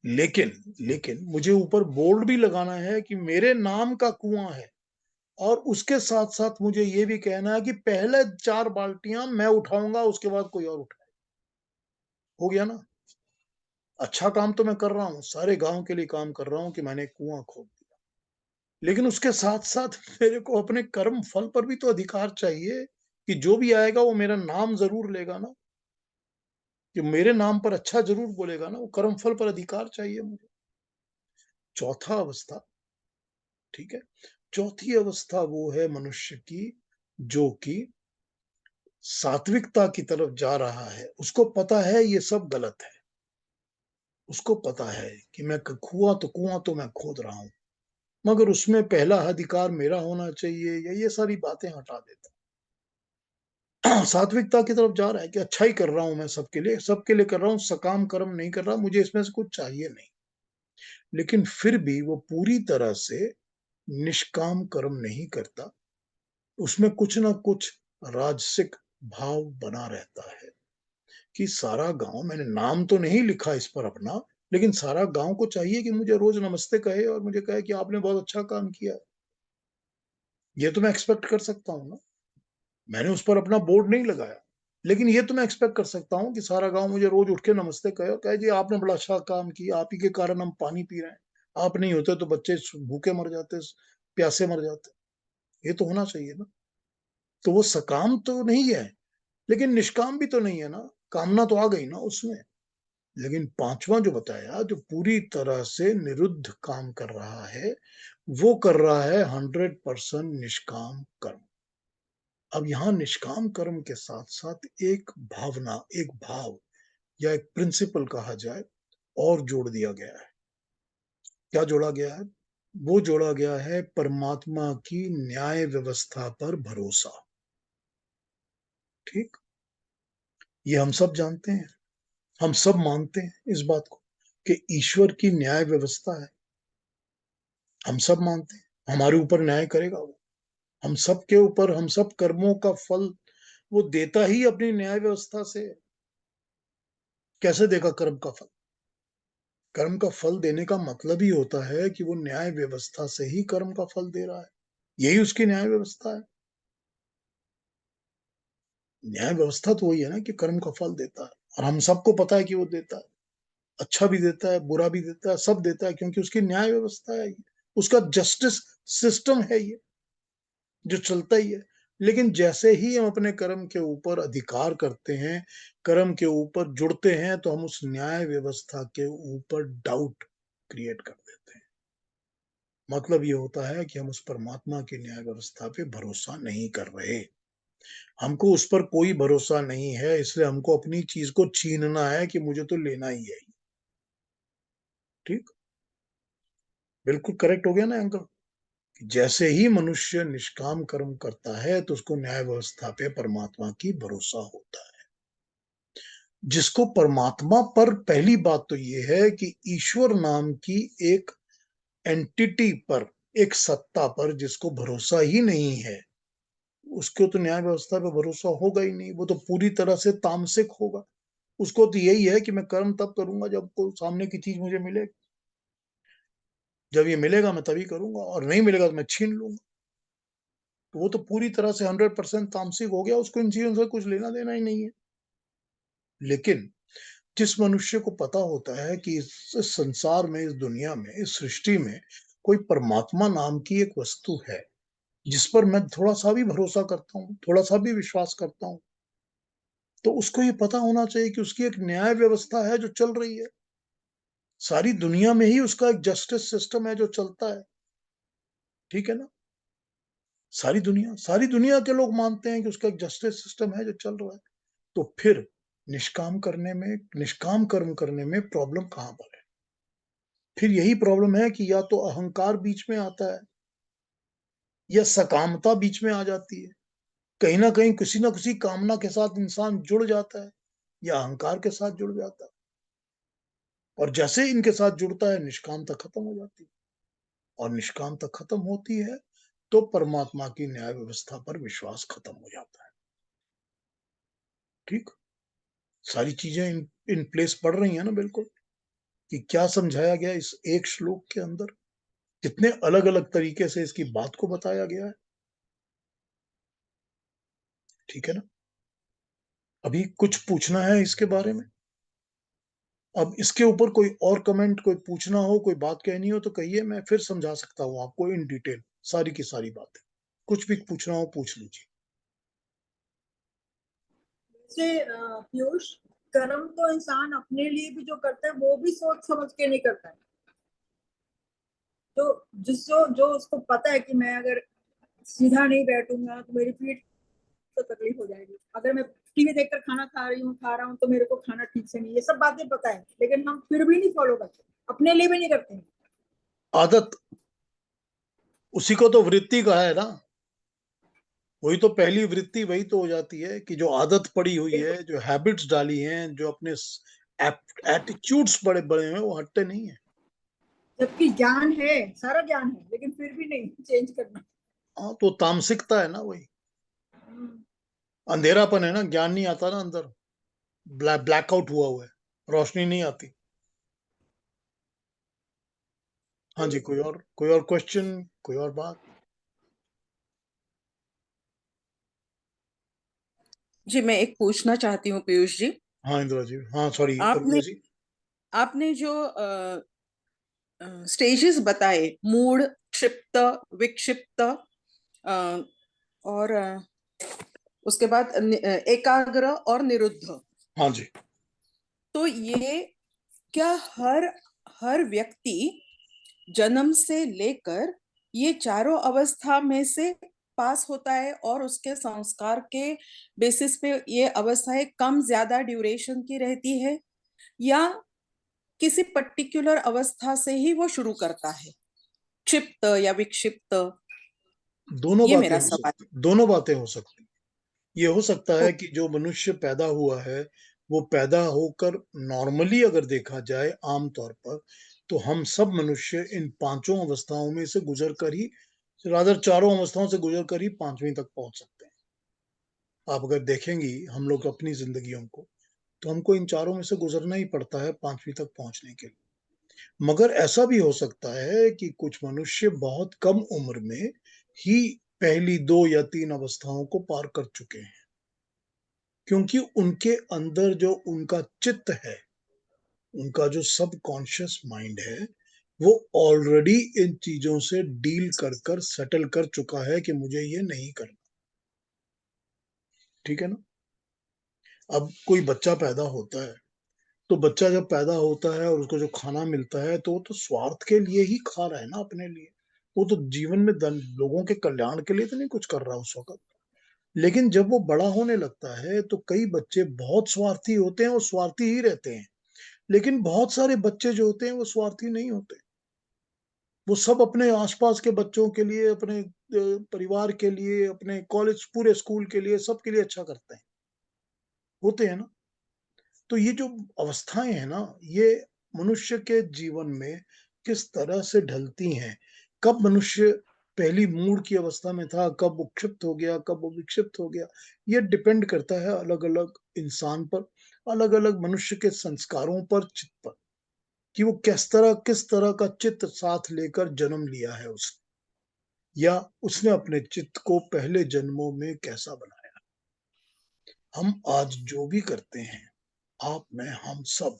लेकिन लेकिन मुझे ऊपर बोर्ड भी लगाना है कि मेरे नाम का कुआं है, और उसके साथ साथ मुझे ये भी कहना है कि पहले 4 बाल्टियां मैं उठाऊंगा, उसके बाद कोई और उठाए। हो गया ना? अच्छा काम तो मैं कर रहा हूँ, सारे गांव के लिए काम कर रहा हूँ कि मैंने कुआं खोद दिया, लेकिन उसके साथ साथ मेरे को अपने कर्म फल पर भी तो अधिकार चाहिए, कि जो भी आएगा वो मेरा नाम जरूर लेगा ना, कि मेरे नाम पर अच्छा जरूर बोलेगा ना, वो कर्म फल पर अधिकार चाहिए मुझे। चौथा अवस्था, ठीक है, चौथी अवस्था वो है मनुष्य की जो कि सात्विकता की तरफ जा रहा है। उसको पता है ये सब गलत है, उसको पता है कि मैं कुआं तो मैं खोद रहा हूं, मगर उसमें पहला अधिकार मेरा होना चाहिए, या ये सारी बातें हटा देता है। सात्विकता की तरफ जा रहा है कि अच्छा ही कर रहा हूं, मैं सबके लिए कर रहा हूं, सकाम कर्म नहीं कर रहा, मुझे इसमें से कुछ चाहिए नहीं। लेकिन फिर भी वो पूरी तरह से निष्काम कर्म नहीं करता, उसमें कुछ ना कुछ राजसिक भाव बना रहता है, कि सारा गांव, मैंने नाम तो नहीं लिखा इस पर अपना, लेकिन सारा गांव को चाहिए कि मुझे रोज नमस्ते कहे और मुझे कहे कि आपने बहुत अच्छा काम किया है। ये तो मैं एक्सपेक्ट कर सकता हूँ ना, मैंने उस पर अपना बोर्ड नहीं लगाया, लेकिन ये तो मैं एक्सपेक्ट कर सकता हूँ कि सारा गांव मुझे रोज उठ के नमस्ते कहे और कहे जी आपने बड़ा अच्छा काम किया, आप ही के कारण हम पानी पी रहे हैं, आप नहीं होते तो बच्चे भूखे मर जाते, प्यासे मर जाते। ये तो होना चाहिए ना। तो वो सकाम तो नहीं है, लेकिन निष्काम भी तो नहीं है ना, कामना तो आ गई ना उसमें। लेकिन पांचवा जो बताया, जो पूरी तरह से निरुद्ध काम कर रहा है, वो कर रहा है 100% निष्काम कर्म। अब यहाँ निष्काम कर्म के साथ साथ एक भावना, एक भाव या एक प्रिंसिपल कहा जाए और जोड़ दिया गया है। क्या जोड़ा गया है? वो जोड़ा गया है परमात्मा की न्याय व्यवस्था पर भरोसा। ठीक, ये हम सब जानते हैं, हम सब मानते हैं इस बात को कि ईश्वर की न्याय व्यवस्था है, हम सब मानते हैं हमारे ऊपर न्याय करेगा वो। हम सब के ऊपर हम सब कर्मों का फल वो देता ही अपनी न्याय व्यवस्था से। कैसे देगा कर्म का फल? कर्म का फल देने का मतलब ही होता है कि वो न्याय व्यवस्था से ही कर्म का फल दे रहा है। यही उसकी न्याय व्यवस्था है। न्याय व्यवस्था तो वही है ना कि कर्म का फल देता है, और हम सबको पता है कि वो देता है। अच्छा भी देता है, बुरा भी देता है, सब देता है, क्योंकि उसकी न्याय व्यवस्था है, उसका जस्टिस सिस्टम है ये, जो चलता ही है। लेकिन जैसे ही हम अपने कर्म के ऊपर अधिकार करते हैं, कर्म के ऊपर जुड़ते हैं, तो हम उस न्याय व्यवस्था के ऊपर डाउट क्रिएट कर देते हैं। मतलब ये होता है कि हम उस परमात्मा की न्याय व्यवस्था पे भरोसा नहीं कर रहे। हमको उस पर कोई भरोसा नहीं है, इसलिए हमको अपनी चीज को छीनना है कि मुझे तो लेना ही है। ठीक, बिल्कुल करेक्ट हो गया ना अंकल? जैसे ही मनुष्य निष्काम कर्म करता है तो उसको न्याय व्यवस्था पे परमात्मा की भरोसा होता है। जिसको परमात्मा पर, पहली बात तो ये है कि ईश्वर नाम की एक एंटिटी पर, एक सत्ता पर जिसको भरोसा ही नहीं है, उसको तो न्याय व्यवस्था पे भरोसा होगा ही नहीं। वो तो पूरी तरह से तामसिक होगा। उसको तो यही है कि मैं कर्म तब करूंगा जब कोई सामने की चीज मुझे मिले, जब ये मिलेगा मैं तभी करूंगा, और नहीं मिलेगा तो मैं छीन लूंगा। तो वो तो पूरी तरह से 100% तामसिक हो गया, उसको इन चीजों से कुछ लेना देना ही नहीं है। लेकिन जिस मनुष्य को पता होता है कि इस संसार में, इस दुनिया में, इस सृष्टि में कोई परमात्मा नाम की एक वस्तु है जिस पर मैं थोड़ा सा भी भरोसा करता हूँ, थोड़ा सा भी विश्वास करता हूँ, तो उसको ये पता होना चाहिए कि उसकी एक न्याय व्यवस्था है जो चल रही है। सारी दुनिया में ही उसका एक जस्टिस सिस्टम है जो चलता है। ठीक है ना? सारी दुनिया के लोग मानते हैं कि उसका एक जस्टिस सिस्टम है जो चल रहा है। तो फिर निष्काम कर्म करने में प्रॉब्लम कहां पर है? फिर यही प्रॉब्लम है कि या तो अहंकार बीच में आता है, या सकामता बीच में आ जाती है। कहीं ना किसी कामना के साथ इंसान जुड़ जाता है, या अहंकार के साथ जुड़ जाता है। और जैसे इनके साथ जुड़ता है, निष्कामता खत्म हो जाती है। और निष्कामता खत्म होती है तो परमात्मा की न्याय व्यवस्था पर विश्वास खत्म हो जाता है। ठीक, सारी चीजें इन प्लेस पड़ रही है ना बिल्कुल, कि क्या समझाया गया इस एक श्लोक के अंदर, कितने अलग अलग तरीके से इसकी बात को बताया गया है। ठीक है ना? अभी कुछ पूछना है इसके बारे में? अब इसके ऊपर कोई और कमेंट, कोई पूछना हो, कोई बात कहनी हो तो कहिए, मैं फिर समझा सकता हूँ आपको इन डिटेल सारी की सारी बातें। कुछ भी पूछना हो पूछ लीजिए। से पीयूष, कर्म तो इंसान अपने लिए भी जो करता है वो भी सोच समझ के नहीं करता है। तो जिसको जो उसको पता है कि मैं अगर सीधा नहीं बैठूंगा तो मेरी पीठ तो तकलीफ हो जाएगी, अगर मैं टीवी देखकर खाना खा रहा हूँ तो मेरे को खाना ठीक से नहीं, ये सब बातें पता है, लेकिन हम फिर भी नहीं फॉलो करते, अपने लिए भी नहीं करते हैं। आदत, उसी को तो वृत्ति कहा है ना। वही तो पहली वृत्ति वही तो हो जाती है कि जो आदत पड़ी हुई है, जो हैबिट्स डाली हैं, जो अपने एटीट्यूड्स बड़े बड़े हैं, वो हटते नहीं है। जबकि ज्ञान है, सारा ज्ञान है, लेकिन फिर भी नहीं चेंज करना। हाँ, तो तामसिकता है ना वही, अंधेरापन है ना, ज्ञान नहीं आता ना अंदर, ब्लैकआउट हुआ है, रोशनी नहीं आती। हाँ जी, कोई और क्वेश्चन, कोई और बात? जी, मैं एक पूछना चाहती हूँ पीयूष जी। हाँ इंदिरा जी, हाँ सॉरी आपने कविता जी। आपने जो स्टेजेस बताए, मूड, क्षिप्त, विक्षिप्त, और उसके बाद एकाग्र और निरुद्ध, हाँ जी। तो ये क्या हर हर व्यक्ति जन्म से लेकर ये चारों अवस्था में से पास होता है, और उसके संस्कार के बेसिस पे ये अवस्थाएं कम ज्यादा ड्यूरेशन की रहती है, या किसी पर्टिकुलर अवस्था से ही वो शुरू करता है, क्षिप्त या विक्षिप्त? दोनों ये बातें मेरा हो सवाल। सकती, दोनों बातें हो सकती। ये हो सकता ओ, है कि जो मनुष्य पैदा हुआ है, वो पैदा होकर, नॉर्मली अगर देखा जाए आम तौर पर, तो हम सब मनुष्य इन पांचों अवस्थाओं में से गुजर कर ही रादर चारों अवस्थाओं से गुजर कर ही 5वीं तक पहुंच सकते हैं। आप अगर देखेंगी हम लोग अपनी जिंदगियों को, तो हमको इन चारों में से गुजरना ही पड़ता है 5वीं तक पहुंचने के लिए। मगर ऐसा भी हो सकता है कि कुछ मनुष्य बहुत कम उम्र में ही पहली 2 या 3 अवस्थाओं को पार कर चुके हैं, क्योंकि उनके अंदर जो उनका चित्त है, उनका जो सबकॉन्शियस माइंड है, वो ऑलरेडी इन चीजों से डील कर सेटल कर चुका है कि मुझे ये नहीं करना। ठीक है ना? अब कोई बच्चा पैदा होता है, तो बच्चा जब पैदा होता है और उसको जो खाना मिलता है, तो वो तो स्वार्थ के लिए ही खा रहा है ना, अपने लिए। वो तो जीवन में लोगों के कल्याण के लिए तो नहीं कुछ कर रहा उस वक्त। लेकिन जब वो बड़ा होने लगता है, तो कई बच्चे बहुत स्वार्थी होते हैं और स्वार्थी ही रहते हैं। लेकिन बहुत सारे बच्चे जो होते हैं वो स्वार्थी नहीं होते। वो सब अपने आसपास के बच्चों के लिए, अपने परिवार के लिए, अपने कॉलेज, पूरे स्कूल के लिए, सबके लिए अच्छा करते हैं। होते हैं ना? तो ये जो अवस्थाएं हैं ना, ये मनुष्य के जीवन में किस तरह से ढलती हैं, कब मनुष्य पहली मूढ़ की अवस्था में था, कब वो क्षिप्त हो गया, कब वो विक्षिप्त हो गया, ये डिपेंड करता है अलग अलग इंसान पर, अलग अलग मनुष्य के संस्कारों पर, चित्त पर, कि वो किस तरह का चित्त साथ लेकर जन्म लिया है उसने, या उसने अपने चित्त को पहले जन्मों में कैसा बनाया। हम आज जो भी करते हैं, आप, मैं, हम सब,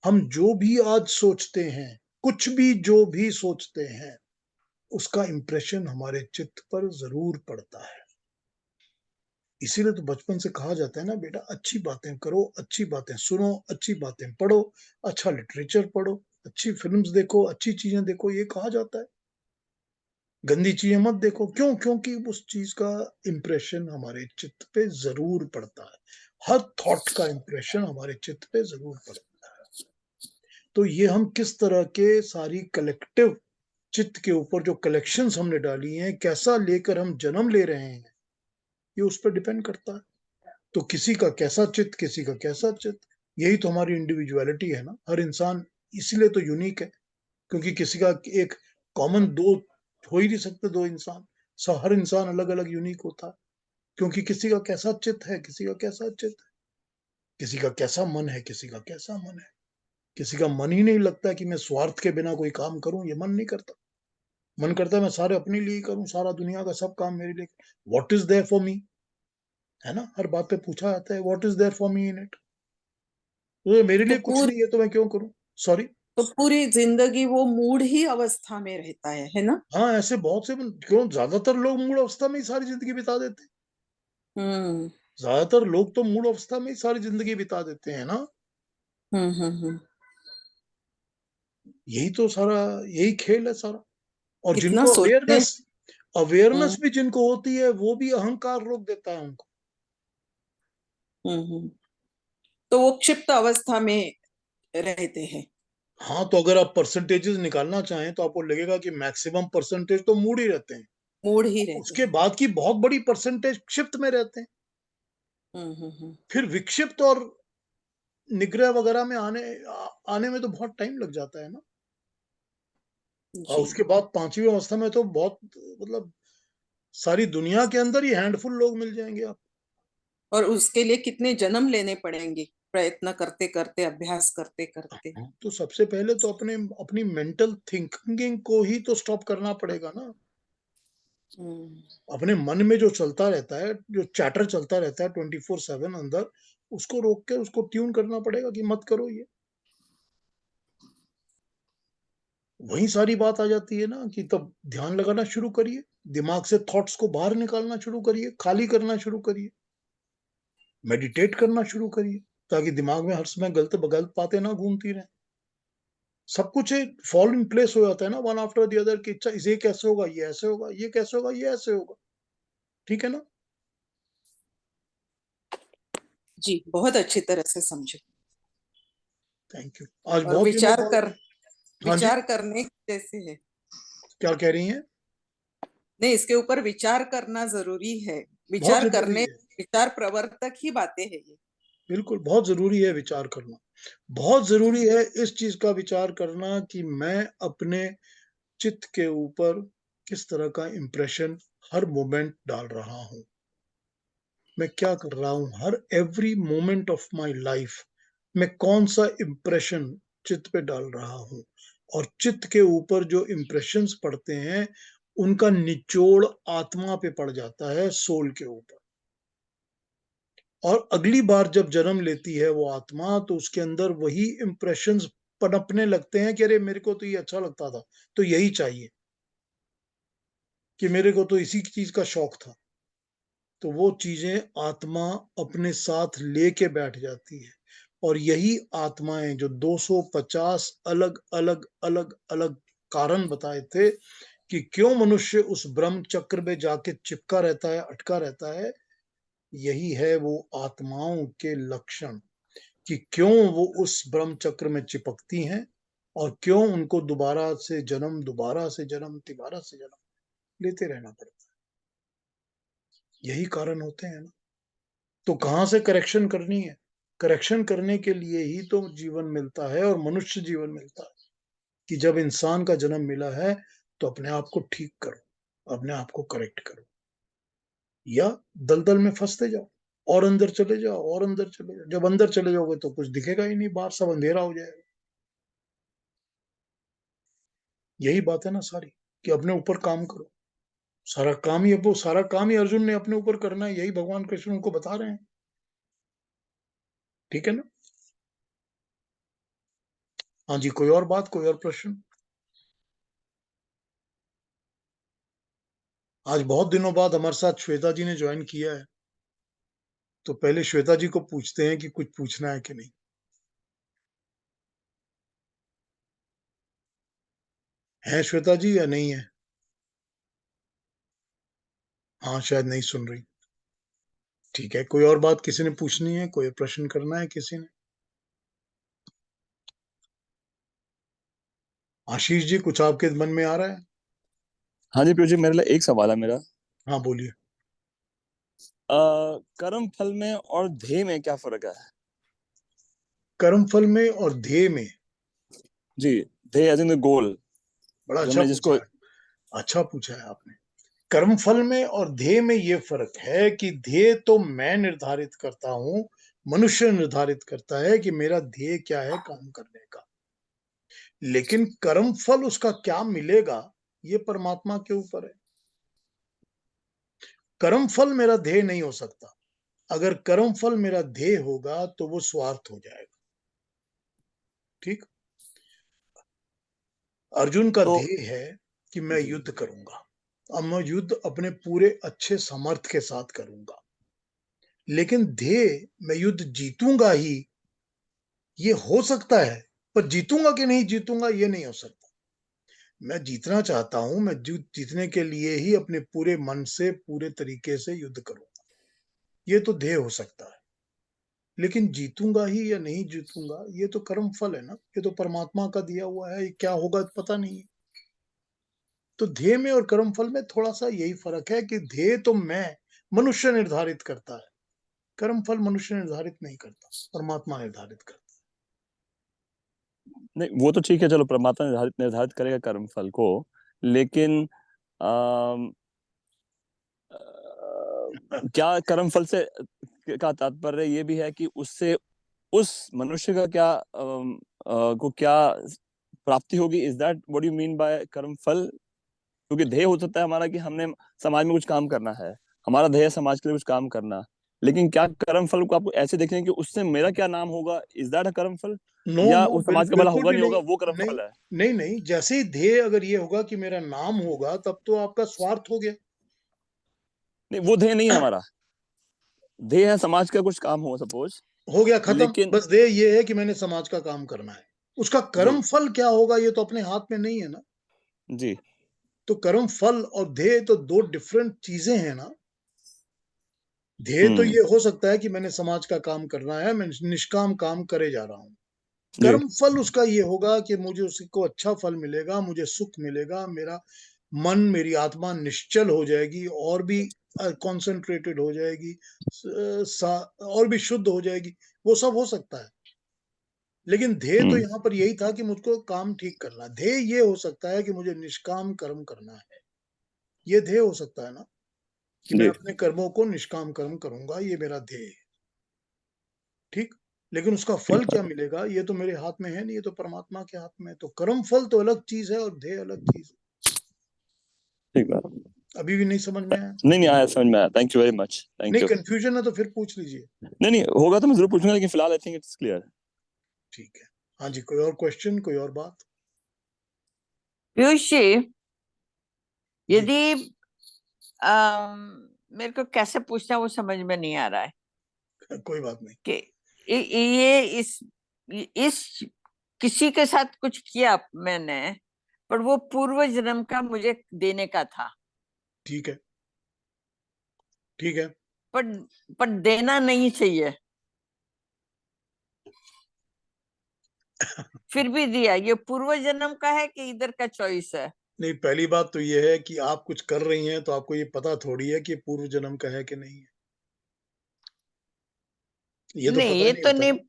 हम जो भी आज सोचते हैं, कुछ भी जो भी सोचते हैं, उसका इंप्रेशन हमारे चित्त पर जरूर पड़ता है। इसीलिए तो बचपन से कहा जाता है ना, बेटा अच्छी बातें करो, अच्छी बातें सुनो, अच्छी बातें पढ़ो, अच्छा लिटरेचर पढ़ो, अच्छी फिल्म्स देखो, अच्छी चीजें देखो, ये कहा जाता है। गंदी चीजें मत देखो। क्यों? क्योंकि उस चीज का इंप्रेशन हमारे चित्त पे जरूर पड़ता है। हर थॉट का इंप्रेशन हमारे चित्त पे जरूर पड़ता है। तो ये हम किस तरह के सारी कलेक्टिव चित्त के ऊपर जो कलेक्शंस हमने डाली हैं, कैसा लेकर हम जन्म ले रहे हैं, ये उस पर डिपेंड करता है। तो किसी का कैसा चित्त, किसी का कैसा चित्त, यही तो हमारी इंडिविजुअलिटी है ना। हर इंसान इसीलिए तो यूनिक है, क्योंकि किसी का एक कॉमन दो हो ही नहीं सकते, दो इंसान। सब, हर इंसान अलग अलग यूनिक होता है, क्योंकि किसी का कैसा चित्त है, किसी का कैसा चित्त है, किसी का कैसा मन है, किसी का कैसा मन है। किसी का मन ही नहीं लगता कि मैं स्वार्थ के बिना कोई काम करूं, ये मन नहीं करता। मन करता है मैं सारे अपने लिए करूं, सारा दुनिया का सब काम मेरे लिए। What is there for me, है ना? हर बात पे पूछा जाता है, what is there for me in it. तो मेरे तो लिए कुछ पूरी नहीं है तो मैं क्यों करूं? सॉरी। तो पूरी जिंदगी वो मूड ही अवस्था में रहता है ना? हाँ, ऐसे बहुत से, क्यों ज्यादातर लोग मूल अवस्था में ही सारी जिंदगी बिता देते हैं। हम्म ज्यादातर लोग तो मूल अवस्था में ही सारी जिंदगी बिता देते हैं ना। हम्म। यही तो सारा, यही खेल है सारा। और कितना जिनको सोचने। अवेयरनेस, अवेयरनेस हम्म भी जिनको होती है, वो भी अहंकार रोक देता है उनको। हम्म। तो वो क्षिप्त अवस्था में रहते हैं। हाँ, तो अगर आप परसेंटेजेस निकालना चाहें, तो आपको लगेगा कि मैक्सिमम परसेंटेज तो मूड ही रहते हैं। मूड ही रहते उसके हैं। बाद की बहुत बड़ी परसेंटेज क्षिप्त में रहते हैं। हम्म। फिर विक्षिप्त और निग्रह वगैरह में आने में तो बहुत टाइम लग जाता है ना। और जी। उसके बाद 5वीं अवस्था में तो बहुत, मतलब सारी दुनिया के अंदर ही हैंडफुल लोग मिल जाएंगे आप। और उसके लिए कितने जन्म लेने पड़ेंगे, प्रयत्न करते करते, अभ्यास करते करते। तो सबसे पहले तो अपनी मेंटल थिंकिंग को ही तो स्टॉप करना पड़ेगा ना। हम्म अपने मन में जो चलता रहता है, जो चैटर चलता रहता है 24/7 अंदर, उसको रोक के उसको ट्यून करना पड़ेगा कि मत करो ये। वही सारी बात आ जाती है ना, कि तब ध्यान लगाना शुरू करिए, दिमाग से थॉट्स को बाहर निकालना शुरू करिए, खाली करना शुरू करिए, मेडिटेट करना शुरू करिए, ताकि दिमाग में हर समय गलत गलत बातें ना घूमती रहें। सब कुछ फॉल इन प्लेस हो जाता है ना, वन आफ्टर द अदर, की इच्छा, ये कैसे होगा, ये ऐसे होगा, ये कैसे होगा, ये ऐसे होगा। ठीक है ना? जी, बहुत अच्छी तरह से समझे। Thank you. आज और बहुत दिनों बाद। हाँ जी, विचार करने जैसे है। क्या कह रही हैं? नहीं, इसके ऊपर विचार करना जरूरी है। बहुत विचार जरूरी करने, है। विचार प्रवर्तक ही बातें है ये। बिल्कुल, बहुत जरूरी है विचार करना। बहुत जरूरी है इस चीज का विचार करना कि मैं अपने चित्त के ऊपर किस तरह का इंप्रेशन हर मोमेंट डाल रहा हूं, मैं क्या कर रहा हूं, हर every moment of my life मैं कौन सा इंप्रेशन चित्त पे डाल रहा हूं, और चित्त के ऊपर जो इंप्रेशंस पड़ते हैं उनका निचोड़ आत्मा पे पड़ जाता है, सोल के ऊपर। और अगली बार जब जन्म लेती है वो आत्मा, तो उसके अंदर वही इंप्रेशंस पनपने लगते हैं कि अरे मेरे को तो ये अच्छा लगता था, तो यही चाहिए, कि मेरे को तो इसी चीज का शौक था। तो वो चीजें आत्मा अपने साथ लेके बैठ जाती है। और यही आत्माएं जो 250 अलग अलग अलग अलग कारण बताए थे कि क्यों मनुष्य उस ब्रह्म चक्र में जाके चिपका रहता है, अटका रहता है, यही है वो आत्माओं के लक्षण, कि क्यों वो उस ब्रह्म चक्र में चिपकती हैं और क्यों उनको दोबारा से जन्म, दोबारा से जन्म, दोबारा से जन्म लेते रहना पड़ता है। यही कारण होते हैं ना। तो कहां से करेक्शन करनी है? करेक्शन करने के लिए ही तो जीवन मिलता है और मनुष्य जीवन मिलता है, कि जब इंसान का जन्म मिला है तो अपने आप को ठीक करो, अपने आप को करेक्ट करो, या दलदल में फंसते जाओ और अंदर चले जाओ और अंदर चले जाओ। जब अंदर चले जाओगे तो कुछ दिखेगा ही नहीं, बाहर सब अंधेरा हो जाएगा। यही बात है ना सारी, कि अपने ऊपर काम करो। सारा काम ही अर्जुन ने अपने ऊपर करना है, यही भगवान कृष्ण उनको बता रहे हैं। ठीक है ना? हाँ जी, कोई और बात, कोई और प्रश्न? आज बहुत दिनों बाद हमारे साथ श्वेता जी ने ज्वाइन किया है, तो पहले श्वेता जी को पूछते हैं कि कुछ पूछना है कि नहीं। है श्वेता जी या नहीं है? हाँ, शायद नहीं सुन रही। ठीक है, कोई और बात किसी ने पूछनी है, कोई प्रश्न करना है किसी ने? आशीष जी, कुछ आपके मन में आ रहा है? हाँ जी प्रभु जी, मेरे लिए एक सवाल है मेरा। हाँ, बोलिए। कर्म फल में और ध्येय में क्या फर्क है? कर्म फल में और ध्येय में? जी, ध्येय एज इन द गोल, बड़ा जो अच्छा हमने पूछा जिसको। है। अच्छा पूछा है आपने। कर्म फल में और ध्येय में ये फर्क है कि ध्येय तो मैं निर्धारित करता हूं, मनुष्य निर्धारित करता है कि मेरा ध्येय क्या है काम करने का। लेकिन कर्म फल उसका क्या मिलेगा, ये परमात्मा के ऊपर है। कर्म फल मेरा ध्येय नहीं हो सकता। अगर कर्म फल मेरा ध्येय होगा तो वो स्वार्थ हो जाएगा। ठीक। अर्जुन का तो ध्येय है कि मैं जी, युद्ध करूंगा। अब मैं युद्ध अपने पूरे अच्छे सामर्थ्य के साथ करूंगा, लेकिन ध्येय मैं युद्ध जीतूंगा ही, ये हो सकता है, पर जीतूंगा कि नहीं जीतूंगा ये नहीं हो सकता। मैं जीतना चाहता हूं, मैं जीतने के लिए ही अपने पूरे मन से, पूरे तरीके से युद्ध करूंगा, ये तो ध्येय हो सकता है। लेकिन जीतूंगा ही या नहीं जीतूंगा, ये तो कर्म फल है ना, ये तो परमात्मा का दिया हुआ है, ये क्या होगा पता नहीं है। तो ध्येय में और कर्म फल में थोड़ा सा यही फर्क है कि ध्येय तो मैं, मनुष्य निर्धारित करता है, कर्म फल मनुष्य निर्धारित नहीं करता, परमात्मा निर्धारित करता नहीं वो तो ठीक है, चलो परमात्मा निर्धारित निर्धारित करेगा कर्म फल को। लेकिन अम, क्या कर्म फल से का तात्पर्य ये भी है कि उससे उस मनुष्य का क्या को क्या प्राप्ति होगी? Is that what you mean by कर्म फल? क्योंकि ध्येय हो सकता है हमारा कि हमने समाज में कुछ काम करना है, हमारा ध्येय समाज के लिए कुछ काम करना। लेकिन क्या कर्म फल को आपको ऐसे देखें कि उससे मेरा क्या नाम होगा? इज दैट अ कर्म फल? है। नो या नो, वो समाज का भला बिल्कुल होगा भी नहीं होगा, नहीं। वो कर्म नहीं फल है? नहीं नहीं, जैसे ही ध्येय अगर ये होगा कि मेरा नाम होगा, तब तो आपका स्वार्थ हो गया। नहीं, वो ध्येय नहीं है हमारा। ध्येय है समाज का कुछ काम हो सपोज। हो गया खत्म, लेकिन बस ध्येय ये है कि मैंने समाज का काम करना है। उसका कर्म जी, फल क्या होगा ये तो अपने हाथ में नहीं है ना। जी। तो कर्म फल और ध्येय तो दो डिफरेंट चीजें हैं ना। ध्येय तो हम्म। ये हो सकता है कि मैंने समाज का काम करना है, मैं निष्काम काम करे जा रहा हूँ। जी। कर्म फल उसका ये होगा कि मुझे उसको अच्छा फल मिलेगा, मुझे सुख मिलेगा, मेरा मन, मेरी आत्मा निश्चल हो जाएगी और भी कॉन्सेंट्रेटेड हो जाएगी, और भी शुद्ध हो जाएगी। वो सब हो सकता है। लेकिन ध्येय तो हम्म। यहाँ पर यही था कि मुझको काम ठीक करना। ध्येय ये हो सकता है कि मुझे निष्काम कर्म करना है, ये ध्येय हो सकता है ना कि मैं जी अपने कर्मों को निष्काम कर्म करूंगा, ये मेरा ध्येय है, ठीक। लेकिन उसका फल ठीक क्या बात मिलेगा ये तो मेरे हाथ में है नहीं, ये तो परमात्मा के हाथ में है। तो कर्म फल तो अलग चीज है और ध्येय अलग चीज ठीक बात। है। अभी भी नहीं समझ में आया? नहीं नहीं आया, समझ में आया, thank you very much, thank नहीं, यू। कंफ्यूजन है तो फिर पूछ लीजिए। नहीं नहीं होगा तो मैं जरूर पूछूंगा, लेकिन फिलहाल आई थिंक इट्स क्लियर। ठीक है। हाँ जी, कोई और क्वेश्चन, कोई और बात? पीयूष जी, जी, यदि मेरे को कैसे पूछना वो समझ में नहीं आ रहा है कोई बात नहीं। कि ये इस किसी के साथ कुछ किया मैंने, पर वो पूर्व जन्म का मुझे देने का था, ठीक है, ठीक है। पर पर देना नहीं चाहिए, फिर भी दिया। ये पूर्व जन्म का है कि इधर का चॉइस है? नहीं, पहली बात तो ये है कि आप कुछ कर रही हैं तो आपको ये पता थोड़ी है कि पूर्व जन्म का है कि नहीं है। ये तो नहीं, पता ये नहीं तो होता नहीं। ना।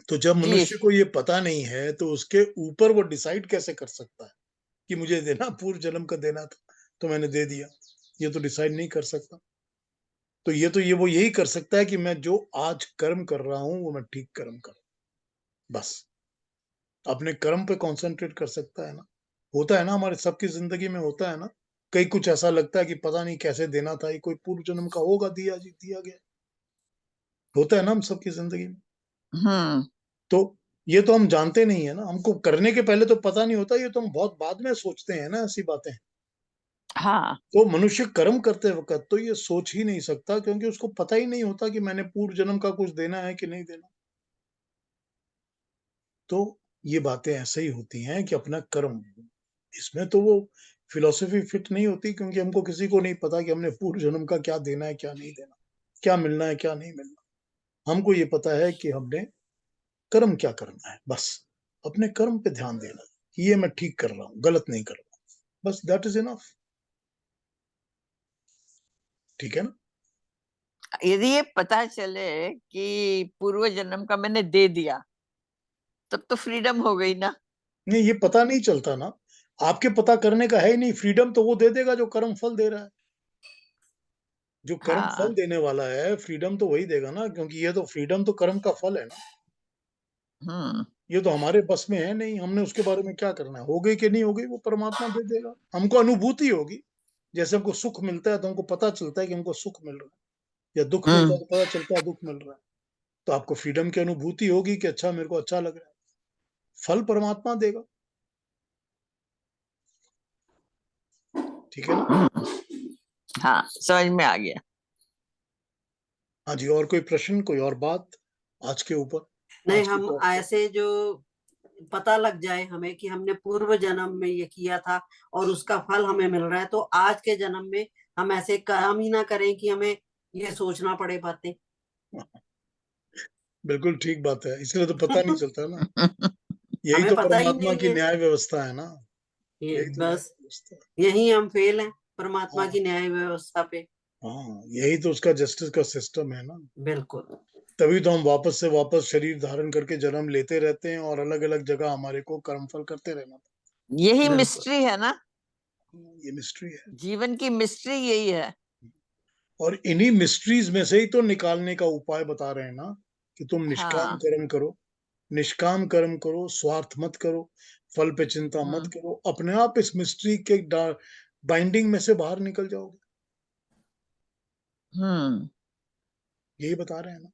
तो जब जी। मनुष्य को ये पता नहीं है तो उसके ऊपर वो डिसाइड कैसे कर सकता है कि मुझे देना, पूर्व जन्म का देना था तो मैंने दे दिया? ये तो डिसाइड नहीं कर सकता। तो ये वो यही कर सकता है कि मैं जो आज कर्म कर रहा हूं वो मैं ठीक कर्म करूं, बस। अपने कर्म पे कंसंट्रेट कर सकता है ना। होता है ना, हमारे सबकी जिंदगी में होता है ना। कई कुछ ऐसा लगता है कि पता नहीं कैसे देना था, ये कोई पूर्व जन्म का होगा, दिया जी दिया गया। होता है ना हम सबकी जिंदगी में। हम्म। तो ये तो हम जानते नहीं है ना, हमको करने के पहले तो पता नहीं होता, ये तो हम बहुत बाद में सोचते हैं ना ऐसी बातें। हाँ। तो मनुष्य कर्म करते वक्त तो ये सोच ही नहीं सकता, क्योंकि उसको पता ही नहीं होता कि मैंने पूर्व जन्म का कुछ देना है कि नहीं देना। तो ये बातें ऐसे ही होती हैं कि अपना कर्म, इसमें तो वो फिलॉसफी फिट नहीं होती, क्योंकि हमको किसी को नहीं पता कि हमने पूर्व जन्म का क्या देना है क्या नहीं देना, क्या मिलना है क्या नहीं मिलना। हमको ये पता है कि हमने कर्म क्या करना है, बस। अपने कर्म पे ध्यान देना कि ये मैं ठीक कर रहा हूँ, गलत नहीं कर रहा हूँ, बस। That is enough. ठीक है ना? यदि ये पता चले कि पूर्व जन्म का मैंने दे दिया, तब तो फ्रीडम हो गई ना? नहीं, ये पता नहीं चलता ना। आपके पता करने का है ही नहीं। फ्रीडम तो वो दे देगा जो कर्म फल दे रहा है। जो कर्म फल हाँ। देने वाला है, फ्रीडम तो वही देगा ना, क्योंकि ये तो फ्रीडम तो कर्म का फल है ना। हम्म। ये तो हमारे बस में है नहीं, हमने उसके बारे में क्या करना है। हो गई कि नहीं हो गई वो परमात्मा दे देगा। हमको अनुभूति होगी। जैसे हमको सुख मिलता है तो हमको पता चलता है कि हमको सुख मिल रहा है, या दुख मिलता है हम्म। तो पता चलता है दुख मिल रहा है। तो आपको फ्रीडम की अनुभूति होगी कि अच्छा, मेरे को अच्छा लग रहा है। फल परमात्मा देगा। ठीक है ना? हाँ, समझ में आ गया। हाँ जी, और कोई प्रश्न, कोई और बात आज के ऊपर, नहीं, आज के हम टॉप पे? ऐसे जो पता लग जाए हमें कि हमने पूर्व जन्म में ये किया था और उसका फल हमें मिल रहा है, तो आज के जन्म में हम ऐसे काम ही ना करें कि हमें ये सोचना पड़े बातें। बिल्कुल ठीक बात है, इसलिए तो पता नहीं चलता ना। यही हमें तो पता ही परमात्मा नहीं की है। न्याय व्यवस्था है ना। ये यही तो न्याय बस व्यवस्था है। यही हम फेल हैं परमात्मा हाँ, की न्याय व्यवस्था पे। हाँ, यही तो उसका जस्टिस का सिस्टम है ना। बिल्कुल। तभी तो हम वापस से वापस शरीर धारण करके जन्म लेते रहते हैं और अलग अलग जगह हमारे को कर्मफल करते रहना यही बिल्कुल। मिस्ट्री है ना, ये मिस्ट्री है। जीवन की मिस्ट्री यही है। और इन्हीं मिस्ट्रीज में से ही तो निकालने का उपाय बता रहे हैं ना, कि तुम निष्काम हाँ। कर्म करो। निष्काम कर्म करो, स्वार्थ मत करो, फल पे चिंता मत हम्म। करो। अपने आप इस मिस्ट्री के बाइंडिंग में से बाहर निकल जाओगे। हम्म। यही बता रहे हैं ना।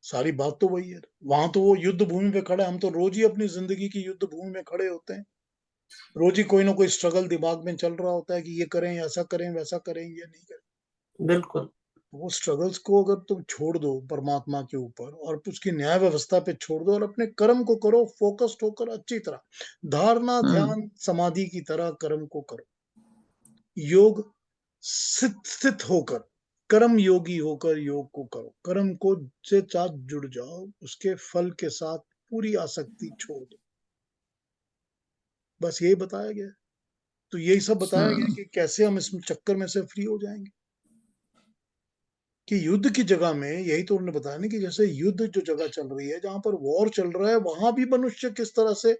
सारी बात तो वही है। वहां तो वो युद्ध भूमि पे खड़े, हम तो रोज ही अपनी जिंदगी की युद्ध भूमि में खड़े होते हैं। रोज ही कोई ना कोई स्ट्रगल दिमाग में चल रहा होता है कि ये करें, ऐसा करें, वैसा करें, ये नहीं करें। बिल्कुल। वो स्ट्रगल्स को अगर तुम छोड़ दो परमात्मा के ऊपर और उसकी न्याय व्यवस्था पे छोड़ दो और अपने कर्म को करो फोकस्ड होकर, अच्छी तरह धारणा हम्म। ध्यान समाधि की तरह कर्म को करो। योग स्थित होकर, कर्म योगी होकर योग को करो। कर्म को से साथ जुड़ जाओ, उसके फल के साथ पूरी आसक्ति छोड़ दो। बस यही बताया गया है। तो यही सब बताया गया है हम्म। कि कैसे हम इस चक्कर में से फ्री हो जाएंगे। कि युद्ध की जगह में, यही तो उन्होंने बताया ना, कि जैसे युद्ध जो जगह चल रही है, जहां पर वॉर चल रहा है, वहां भी मनुष्य किस तरह से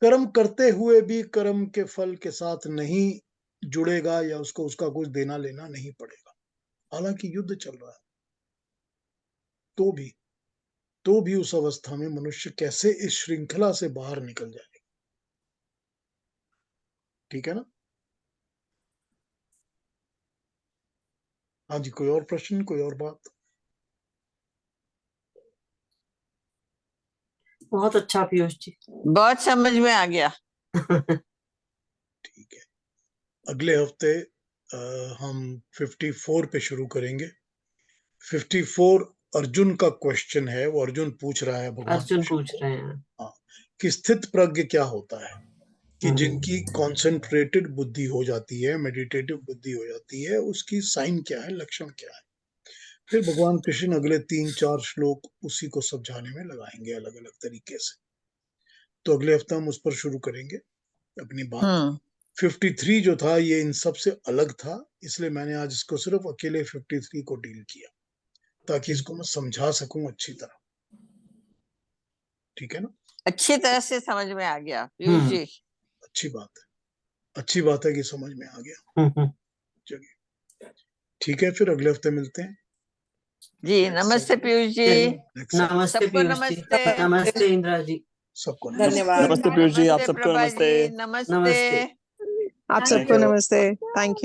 कर्म करते हुए भी कर्म के फल के साथ नहीं जुड़ेगा या उसको उसका कुछ देना लेना नहीं पड़ेगा, हालांकि युद्ध चल रहा है, तो भी उस अवस्था में मनुष्य कैसे इस श्रृंखला से बाहर निकल जाएगा। ठीक है ना? हाँ जी, कोई और प्रश्न, कोई और बात? बहुत अच्छा पीयूष जी। बहुत समझ में आ गया। ठीक है, अगले हफ्ते हम 54 पे शुरू करेंगे। 54 अर्जुन का क्वेश्चन है, वो अर्जुन पूछ रहा है भगवान अर्जुन कृष्ण पूछ को, रहे हैं। हाँ, कि स्थित प्रज्ञ क्या होता है, कि जिनकी कॉन्सेंट्रेटेड बुद्धि हो जाती है, मेडिटेटिव बुद्धि हो जाती है, उसकी साइन क्या है, लक्षण क्या है। फिर भगवान कृष्ण अगले 3-4 श्लोक उसी को समझाने में लगाएंगे अलग अलग तरीके से। तो अगले हफ्ते हम उस पर शुरू करेंगे अपनी बात। 53 जो था ये इन सब से अलग था, इसलिए मैंने आज इसको सिर्फ अकेले 53 को डील किया, ताकि इसको मैं समझा सकूं अच्छी तरह। ठीक है ना? अच्छी तरह से समझ में आ गया पीयूष जी। अच्छी बात है कि समझ में आ गया। चलिए ठीक है, फिर अगले हफ्ते मिलते हैं। जी नमस्ते पीयूष जी। नमस्ते सबको पीयूष जी। नमस्ते। नमस्ते इंदिरा जी। सबको धन्यवाद। नमस्ते पीयूष जी, आप नमस्ते सबको प्रभा नमस्ते। जी, नमस्ते। नमस्ते। आप Thank सबको you. नमस्ते। Thank you.